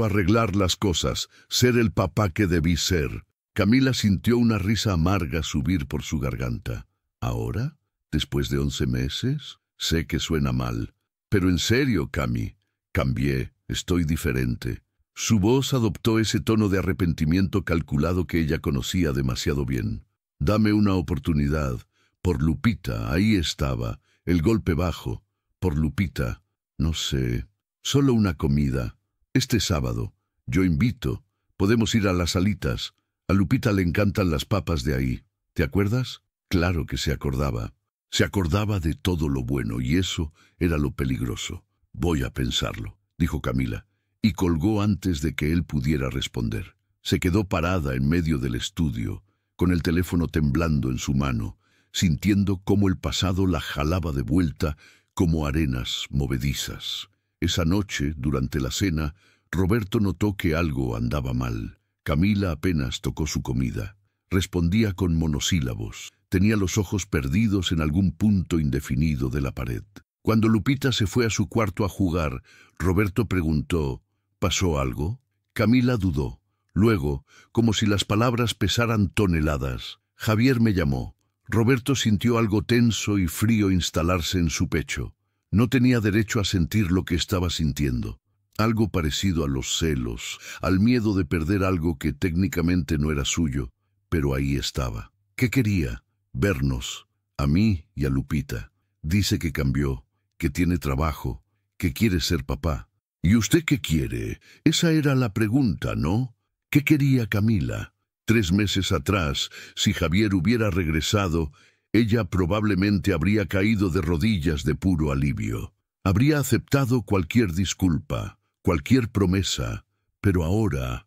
arreglar las cosas, ser el papá que debí ser». Camila sintió una risa amarga subir por su garganta. «¿Ahora? ¿Después de 11 meses? Sé que suena mal. Pero en serio, Cami, cambié, estoy diferente». Su voz adoptó ese tono de arrepentimiento calculado que ella conocía demasiado bien. «Dame una oportunidad. Por Lupita», ahí estaba, el golpe bajo. «Por Lupita. No sé. Solo una comida. Este sábado. Yo invito. Podemos ir a las alitas. A Lupita le encantan las papas de ahí. ¿Te acuerdas?» Claro que se acordaba. Se acordaba de todo lo bueno, y eso era lo peligroso. «Voy a pensarlo», dijo Camila. Y colgó antes de que él pudiera responder. Se quedó parada en medio del estudio, con el teléfono temblando en su mano, sintiendo cómo el pasado la jalaba de vuelta como arenas movedizas. Esa noche, durante la cena, Roberto notó que algo andaba mal. Camila apenas tocó su comida. Respondía con monosílabos. Tenía los ojos perdidos en algún punto indefinido de la pared. Cuando Lupita se fue a su cuarto a jugar, Roberto preguntó: «¿Pasó algo?» Camila dudó. Luego, como si las palabras pesaran toneladas: «Javier me llamó». Roberto sintió algo tenso y frío instalarse en su pecho. No tenía derecho a sentir lo que estaba sintiendo. Algo parecido a los celos, al miedo de perder algo que técnicamente no era suyo, pero ahí estaba. ¿Qué quería? Vernos, a mí y a Lupita. Dice que cambió, que tiene trabajo, que quiere ser papá. ¿Y usted qué quiere? Esa era la pregunta, ¿no? ¿Qué quería Camila? 3 meses atrás, si Javier hubiera regresado, ella probablemente habría caído de rodillas de puro alivio. Habría aceptado cualquier disculpa, cualquier promesa, pero ahora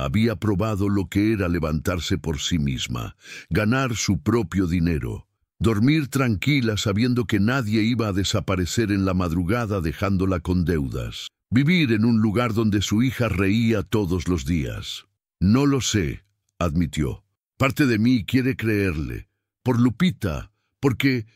había probado lo que era levantarse por sí misma, ganar su propio dinero, dormir tranquila sabiendo que nadie iba a desaparecer en la madrugada dejándola con deudas, vivir en un lugar donde su hija reía todos los días. «No lo sé», admitió. «Parte de mí quiere creerle. Por Lupita, porque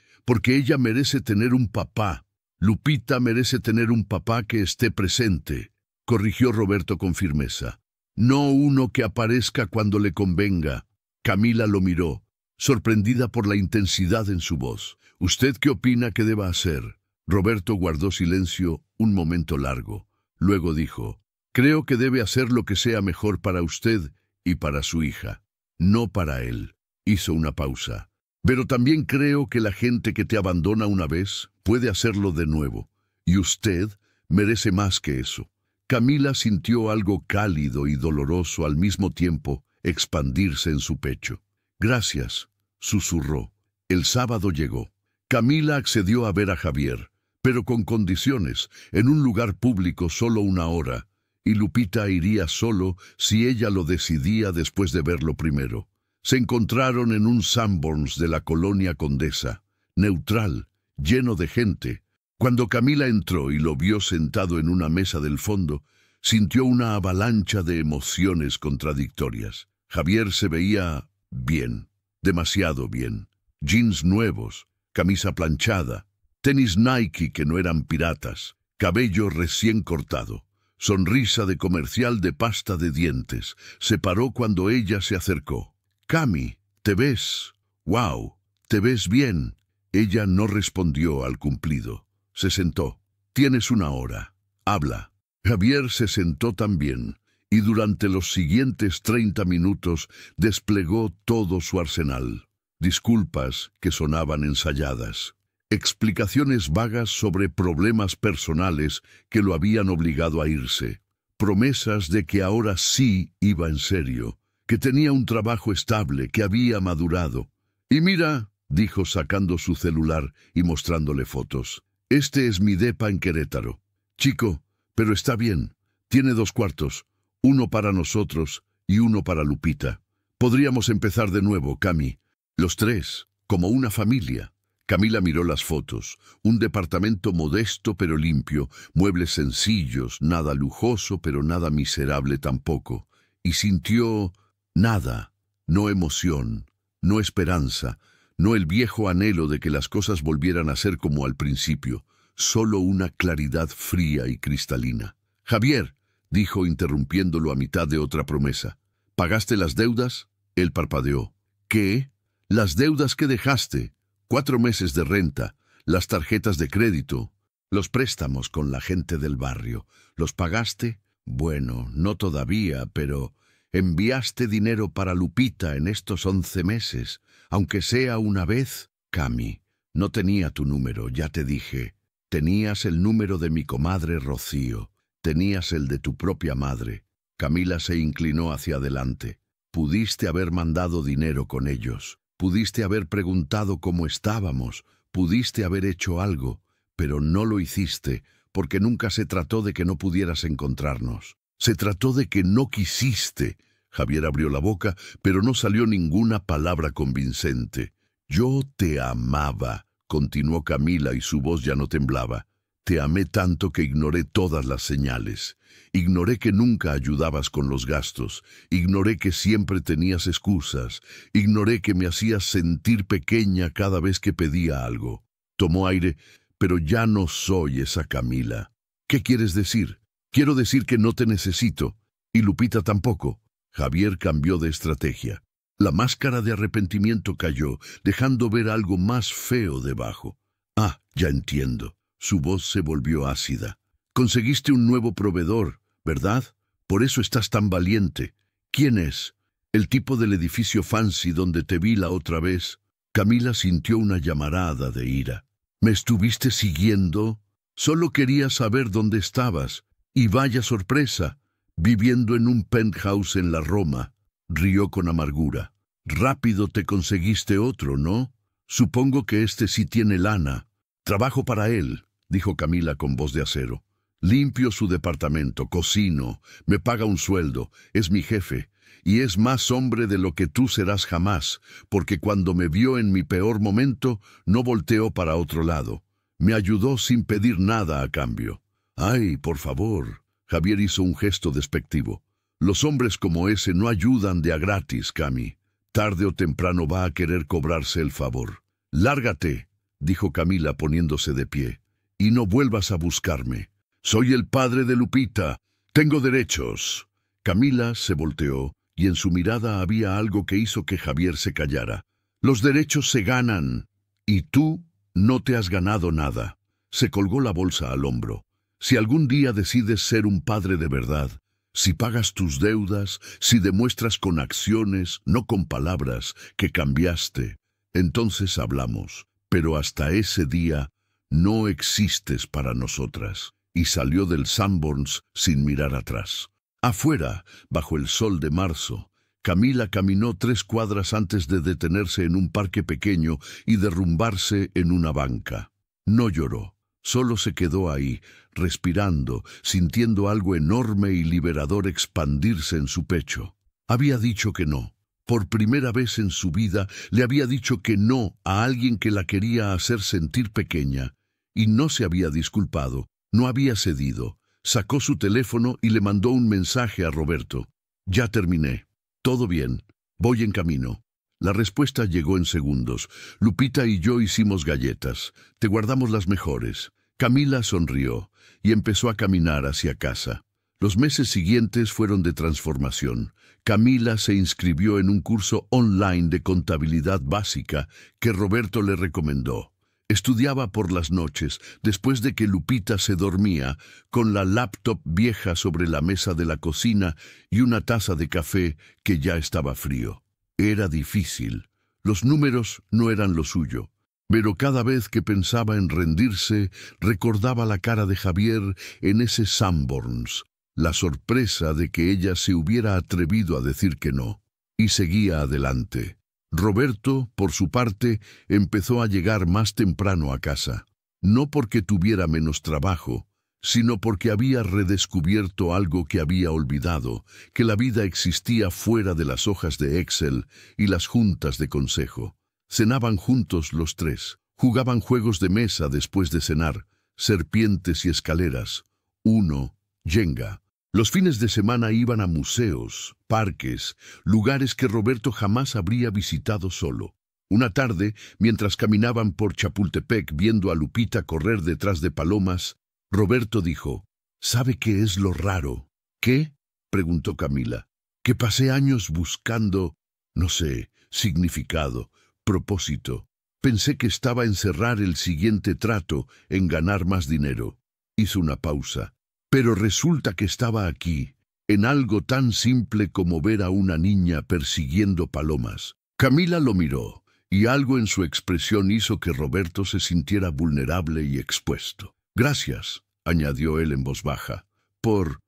ella merece tener un papá. Lupita merece tener un papá que esté presente», corrigió Roberto con firmeza. «No uno que aparezca cuando le convenga». Camila lo miró, sorprendida por la intensidad en su voz. «¿Usted qué opina que deba hacer?» Roberto guardó silencio un momento largo. Luego dijo: «Creo que debe hacer lo que sea mejor para usted y para su hija, no para él». Hizo una pausa. «Pero también creo que la gente que te abandona una vez puede hacerlo de nuevo, y usted merece más que eso». Camila sintió algo cálido y doloroso al mismo tiempo expandirse en su pecho. «Gracias», susurró. El sábado llegó. Camila accedió a ver a Javier, pero con condiciones, en un lugar público solo 1 hora, y Lupita iría solo si ella lo decidía después de verlo primero. Se encontraron en un Sanborns de la colonia Condesa, neutral, lleno de gente. Cuando Camila entró y lo vio sentado en una mesa del fondo, sintió una avalancha de emociones contradictorias. Javier se veía bien, demasiado bien. Jeans nuevos, camisa planchada, tenis Nike que no eran piratas, cabello recién cortado. sonrisa de comercial de pasta de dientes. Se paró cuando ella se acercó. «Cami, ¿te ves? ¡Wow! ¿Te ves bien?» Ella no respondió al cumplido. Se sentó. «Tienes una hora. Habla». Javier se sentó también, y durante los siguientes 30 minutos desplegó todo su arsenal. Disculpas que sonaban ensayadas. Explicaciones vagas sobre problemas personales que lo habían obligado a irse. Promesas de que ahora sí iba en serio, que tenía un trabajo estable, que había madurado. «Y mira», dijo sacando su celular y mostrándole fotos, «este es mi depa en Querétaro. Chico, pero está bien. Tiene 2 cuartos, uno para nosotros y uno para Lupita. Podríamos empezar de nuevo, Cami. Los 3, como una familia». Camila miró las fotos. Un departamento modesto pero limpio, muebles sencillos, nada lujoso pero nada miserable tampoco. Y sintió nada, no emoción, no esperanza, no el viejo anhelo de que las cosas volvieran a ser como al principio, solo una claridad fría y cristalina. «Javier», dijo interrumpiéndolo a mitad de otra promesa, «¿pagaste las deudas?» Él parpadeó. «¿Qué? Las deudas que dejaste. 4 meses de renta, las tarjetas de crédito, los préstamos con la gente del barrio. ¿Los pagaste? Bueno, no todavía, pero enviaste dinero para Lupita en estos 11 meses, aunque sea una vez». «Cami, no tenía tu número, ya te dije. Tenías el número de mi comadre Rocío. Tenías el de tu propia madre». Camila se inclinó hacia adelante. «Pudiste haber mandado dinero con ellos. Pudiste haber preguntado cómo estábamos, pudiste haber hecho algo, pero no lo hiciste, porque nunca se trató de que no pudieras encontrarnos. Se trató de que no quisiste». Javier abrió la boca, pero no salió ninguna palabra convincente. «Yo te amaba», continuó Camila y su voz ya no temblaba. «Te amé tanto que ignoré todas las señales. Ignoré que nunca ayudabas con los gastos. Ignoré que siempre tenías excusas. Ignoré que me hacías sentir pequeña cada vez que pedía algo». Tomó aire. «Pero ya no soy esa Camila». «¿Qué quieres decir?» «Quiero decir que no te necesito. Y Lupita tampoco». Javier cambió de estrategia. La máscara de arrepentimiento cayó, dejando ver algo más feo debajo. «Ah, ya entiendo». Su voz se volvió ácida. «Conseguiste un nuevo proveedor, ¿verdad? Por eso estás tan valiente. ¿Quién es? ¿El tipo del edificio fancy donde te vi la otra vez?» Camila sintió una llamarada de ira. «¿Me estuviste siguiendo? Solo quería saber dónde estabas. Y vaya sorpresa, viviendo en un penthouse en la Roma». Rió con amargura. «Rápido te conseguiste otro, ¿no? Supongo que este sí tiene lana». «Trabajo para él», dijo Camila con voz de acero. «Limpio su departamento, cocino, me paga un sueldo, es mi jefe, y es más hombre de lo que tú serás jamás, porque cuando me vio en mi peor momento, no volteó para otro lado. Me ayudó sin pedir nada a cambio». «Ay, por favor», Javier hizo un gesto despectivo. «Los hombres como ese no ayudan de a gratis, Cami. Tarde o temprano va a querer cobrarse el favor». «Lárgate», dijo Camila poniéndose de pie, «y no vuelvas a buscarme. Soy el padre de Lupita. Tengo derechos». Camila se volteó, y en su mirada había algo que hizo que Javier se callara. «Los derechos se ganan, y tú no te has ganado nada». Se colgó la bolsa al hombro. «Si algún día decides ser un padre de verdad, si pagas tus deudas, si demuestras con acciones, no con palabras, que cambiaste, entonces hablamos. Pero hasta ese día no existes para nosotras». Y salió del Sanborns sin mirar atrás. Afuera, bajo el sol de marzo, Camila caminó 3 cuadras antes de detenerse en un parque pequeño y derrumbarse en una banca. No lloró, solo se quedó ahí, respirando, sintiendo algo enorme y liberador expandirse en su pecho. Había dicho que no. Por primera vez en su vida le había dicho que no a alguien que la quería hacer sentir pequeña. Y no se había disculpado, no había cedido. Sacó su teléfono y le mandó un mensaje a Roberto. «Ya terminé. Todo bien. Voy en camino». La respuesta llegó en segundos. «Lupita y yo hicimos galletas. Te guardamos las mejores». Camila sonrió y empezó a caminar hacia casa. Los meses siguientes fueron de transformación. Camila se inscribió en un curso online de contabilidad básica que Roberto le recomendó. Estudiaba por las noches, después de que Lupita se dormía, con la laptop vieja sobre la mesa de la cocina y una taza de café que ya estaba frío. Era difícil. Los números no eran lo suyo. Pero cada vez que pensaba en rendirse, recordaba la cara de Javier en ese Sanborns, la sorpresa de que ella se hubiera atrevido a decir que no. Y seguía adelante. Roberto, por su parte, empezó a llegar más temprano a casa. No porque tuviera menos trabajo, sino porque había redescubierto algo que había olvidado, que la vida existía fuera de las hojas de Excel y las juntas de consejo. Cenaban juntos los tres, jugaban juegos de mesa después de cenar, serpientes y escaleras, uno, Jenga. Los fines de semana iban a museos, parques, lugares que Roberto jamás habría visitado solo. Una tarde, mientras caminaban por Chapultepec viendo a Lupita correr detrás de palomas, Roberto dijo, ¿sabe qué es lo raro? ¿Qué? Preguntó Camila. Que pasé años buscando, no sé, significado, propósito. Pensé que estaba en cerrar el siguiente trato, en ganar más dinero. Hizo una pausa. Pero resulta que estaba aquí, en algo tan simple como ver a una niña persiguiendo palomas. Camila lo miró, y algo en su expresión hizo que Roberto se sintiera vulnerable y expuesto. Gracias, añadió él en voz baja, por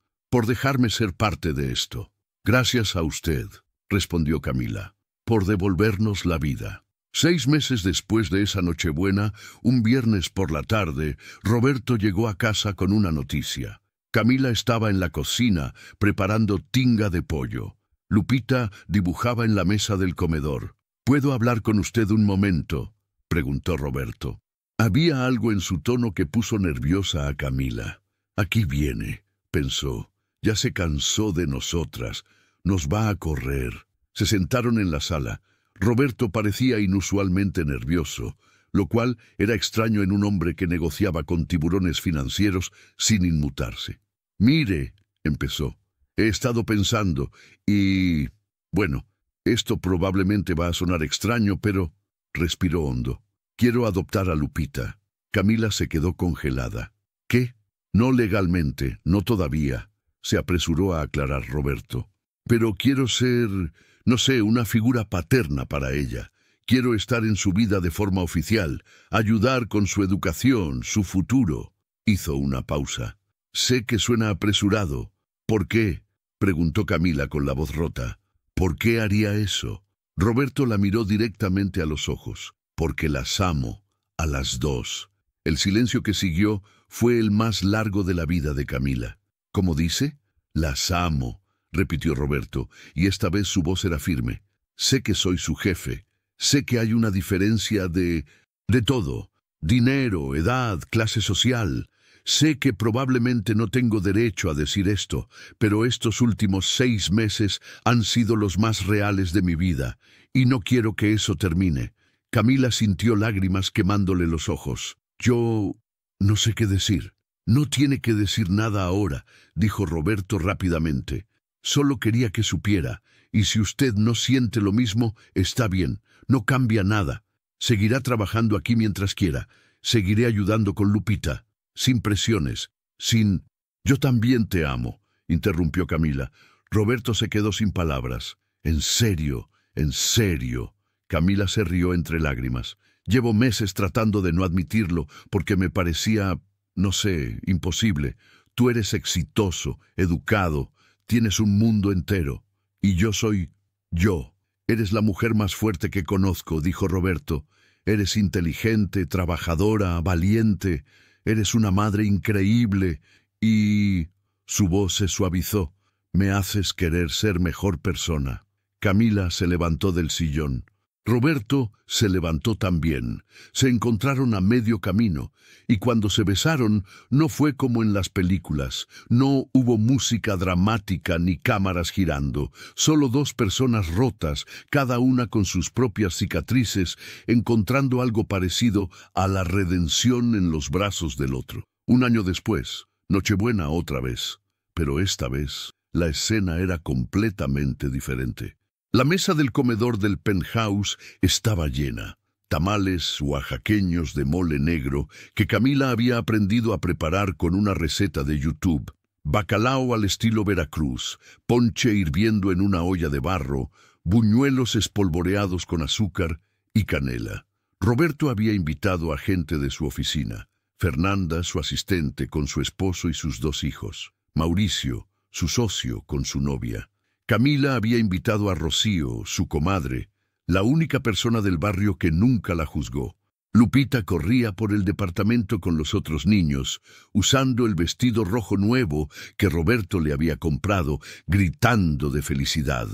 dejarme ser parte de esto. Gracias a usted, respondió Camila, por devolvernos la vida. 6 meses después de esa Nochebuena, un viernes por la tarde, Roberto llegó a casa con una noticia. Camila estaba en la cocina, preparando tinga de pollo. Lupita dibujaba en la mesa del comedor. ¿Puedo hablar con usted un momento?, preguntó Roberto. Había algo en su tono que puso nerviosa a Camila. Aquí viene, pensó. Ya se cansó de nosotras. Nos va a correr. Se sentaron en la sala. Roberto parecía inusualmente nervioso, lo cual era extraño en un hombre que negociaba con tiburones financieros sin inmutarse. Mire, empezó, he estado pensando y... bueno, esto probablemente va a sonar extraño, pero... respiró hondo. Quiero adoptar a Lupita. Camila se quedó congelada. ¿Qué? No legalmente, no todavía, se apresuró a aclarar Roberto. Pero quiero ser, no sé, una figura paterna para ella. Quiero estar en su vida de forma oficial, ayudar con su educación, su futuro. Hizo una pausa. Sé que suena apresurado. ¿Por qué?, preguntó Camila con la voz rota. ¿Por qué haría eso? Roberto la miró directamente a los ojos. Porque las amo, a las dos. El silencio que siguió fue el más largo de la vida de Camila. ¿Cómo dice? Las amo, repitió Roberto, y esta vez su voz era firme. Sé que soy su jefe. Sé que hay una diferencia de todo. Dinero, edad, clase social. Sé que probablemente no tengo derecho a decir esto, pero estos últimos 6 meses han sido los más reales de mi vida, y no quiero que eso termine. Camila sintió lágrimas quemándole los ojos. Yo no sé qué decir. No tiene que decir nada ahora, dijo Roberto rápidamente. Solo quería que supiera, y si usted no siente lo mismo, está bien, no cambia nada. Seguirá trabajando aquí mientras quiera. Seguiré ayudando con Lupita, sin presiones, sin... Yo también te amo, interrumpió Camila. Roberto se quedó sin palabras. En serio, en serio. Camila se rió entre lágrimas. Llevo meses tratando de no admitirlo porque me parecía, no sé, imposible. Tú eres exitoso, educado, tienes un mundo entero. Y yo soy yo. Eres la mujer más fuerte que conozco, dijo Roberto. Eres inteligente, trabajadora, valiente. Eres una madre increíble y... Su voz se suavizó. Me haces querer ser mejor persona. Camila se levantó del sillón. Roberto se levantó también. Se encontraron a medio camino, y cuando se besaron no fue como en las películas. No hubo música dramática ni cámaras girando. Solo 2 personas rotas, cada una con sus propias cicatrices, encontrando algo parecido a la redención en los brazos del otro. 1 año después, Nochebuena otra vez. Pero esta vez, la escena era completamente diferente. La mesa del comedor del penthouse estaba llena. Tamales oaxaqueños de mole negro que Camila había aprendido a preparar con una receta de YouTube. Bacalao al estilo Veracruz, ponche hirviendo en una olla de barro, buñuelos espolvoreados con azúcar y canela. Roberto había invitado a gente de su oficina. Fernanda, su asistente, con su esposo y sus 2 hijos. Mauricio, su socio, con su novia. Camila había invitado a Rocío, su comadre, la única persona del barrio que nunca la juzgó. Lupita corría por el departamento con los otros niños, usando el vestido rojo nuevo que Roberto le había comprado, gritando de felicidad.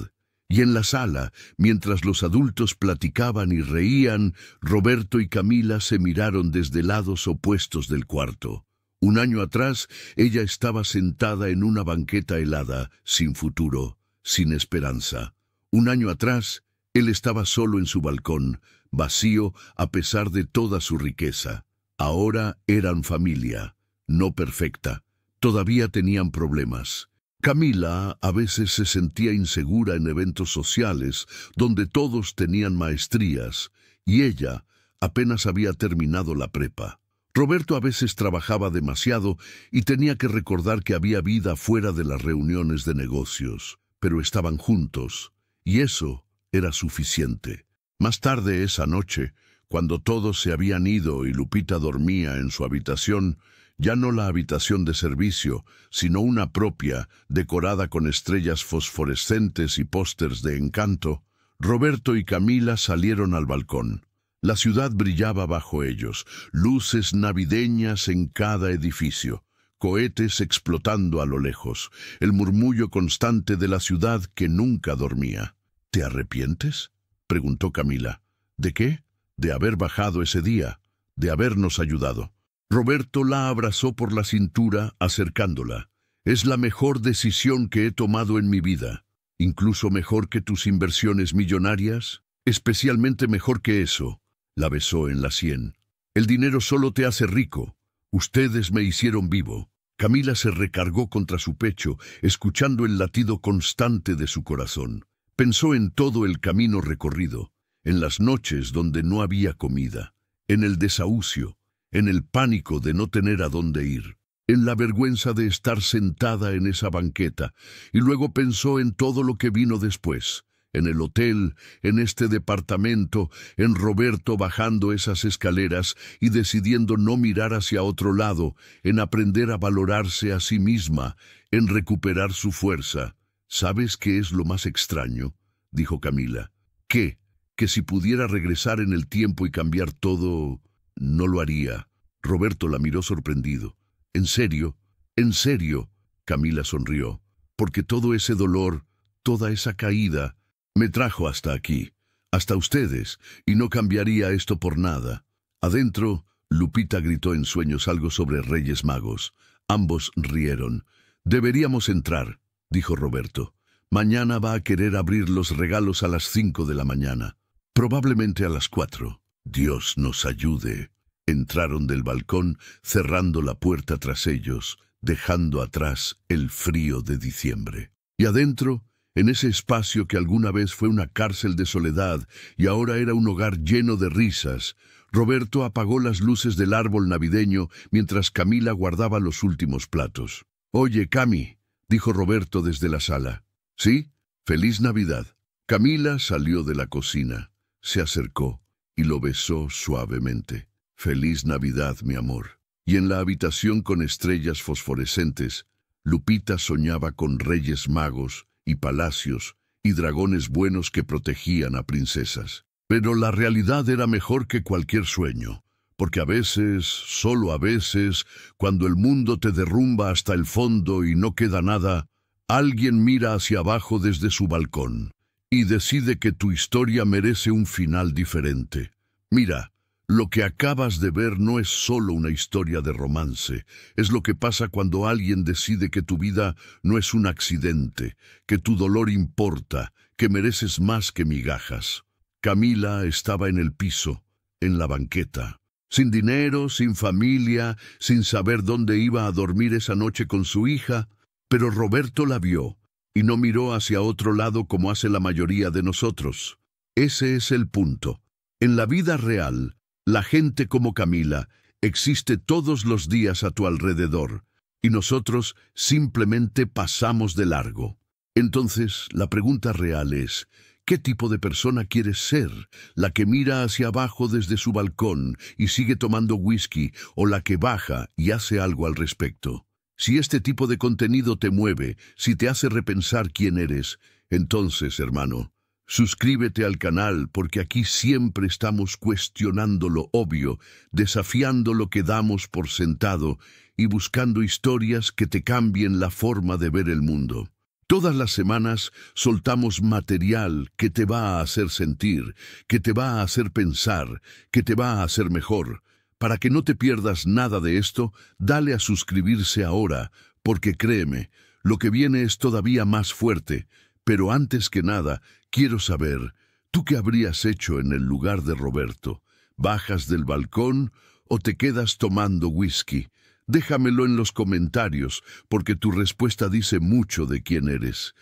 Y en la sala, mientras los adultos platicaban y reían, Roberto y Camila se miraron desde lados opuestos del cuarto. Un año atrás, ella estaba sentada en una banqueta helada, sin futuro, sin esperanza. Un año atrás, él estaba solo en su balcón, vacío a pesar de toda su riqueza. Ahora eran familia, no perfecta. Todavía tenían problemas. Camila a veces se sentía insegura en eventos sociales donde todos tenían maestrías y ella apenas había terminado la prepa. Roberto a veces trabajaba demasiado y tenía que recordar que había vida fuera de las reuniones de negocios, pero estaban juntos y eso era suficiente. Más tarde esa noche, cuando todos se habían ido y Lupita dormía en su habitación, ya no la habitación de servicio, sino una propia, decorada con estrellas fosforescentes y pósters de Encanto, Roberto y Camila salieron al balcón. La ciudad brillaba bajo ellos, luces navideñas en cada edificio, cohetes explotando a lo lejos, el murmullo constante de la ciudad que nunca dormía. ¿Te arrepientes?, preguntó Camila. ¿De qué? De haber bajado ese día, de habernos ayudado. Roberto la abrazó por la cintura, acercándola. Es la mejor decisión que he tomado en mi vida. Incluso mejor que tus inversiones millonarias, especialmente mejor que eso. La besó en la sien. El dinero solo te hace rico. Ustedes me hicieron vivo. Camila se recargó contra su pecho, escuchando el latido constante de su corazón. Pensó en todo el camino recorrido, en las noches donde no había comida, en el desahucio, en el pánico de no tener a dónde ir, en la vergüenza de estar sentada en esa banqueta, y luego pensó en todo lo que vino después, en el hotel, en este departamento, en Roberto bajando esas escaleras y decidiendo no mirar hacia otro lado, en aprender a valorarse a sí misma, en recuperar su fuerza. ¿Sabes qué es lo más extraño?, dijo Camila. ¿Qué? Que si pudiera regresar en el tiempo y cambiar todo, no lo haría. Roberto la miró sorprendido. ¿En serio? ¿En serio? Camila sonrió. Porque todo ese dolor, toda esa caída, me trajo hasta aquí, hasta ustedes, y no cambiaría esto por nada. Adentro, Lupita gritó en sueños algo sobre Reyes Magos. Ambos rieron. Deberíamos entrar, dijo Roberto. Mañana va a querer abrir los regalos a las 5 de la mañana. Probablemente a las 4. Dios nos ayude. Entraron del balcón, cerrando la puerta tras ellos, dejando atrás el frío de diciembre. Y adentro, en ese espacio que alguna vez fue una cárcel de soledad y ahora era un hogar lleno de risas, Roberto apagó las luces del árbol navideño mientras Camila guardaba los últimos platos. «Oye, Cami», dijo Roberto desde la sala. «¿Sí? Feliz Navidad». Camila salió de la cocina, se acercó y lo besó suavemente. «Feliz Navidad, mi amor». Y en la habitación con estrellas fosforescentes, Lupita soñaba con reyes magos y palacios y dragones buenos que protegían a princesas. Pero la realidad era mejor que cualquier sueño, porque a veces, solo a veces, cuando el mundo te derrumba hasta el fondo y no queda nada, alguien mira hacia abajo desde su balcón y decide que tu historia merece un final diferente. Mira, lo que acabas de ver no es solo una historia de romance, es lo que pasa cuando alguien decide que tu vida no es un accidente, que tu dolor importa, que mereces más que migajas. Camila estaba en el piso, en la banqueta, sin dinero, sin familia, sin saber dónde iba a dormir esa noche con su hija, Pero Roberto la vio y no miró hacia otro lado como hace la mayoría de nosotros. Ese es el punto. En la vida real, la gente como Camila existe todos los días a tu alrededor y nosotros simplemente pasamos de largo. Entonces, la pregunta real es, ¿qué tipo de persona quieres ser? ¿La que mira hacia abajo desde su balcón y sigue tomando whisky o la que baja y hace algo al respecto? Si este tipo de contenido te mueve, si te hace repensar quién eres, entonces, hermano, suscríbete al canal porque aquí siempre estamos cuestionando lo obvio, desafiando lo que damos por sentado y buscando historias que te cambien la forma de ver el mundo. Todas las semanas soltamos material que te va a hacer sentir, que te va a hacer pensar, que te va a hacer mejor. Para que no te pierdas nada de esto, dale a suscribirse ahora, porque créeme, lo que viene es todavía más fuerte. Pero antes que nada, quiero saber, ¿tú qué habrías hecho en el lugar de Roberto? ¿Bajas del balcón o te quedas tomando whisky? Déjamelo en los comentarios, porque tu respuesta dice mucho de quién eres.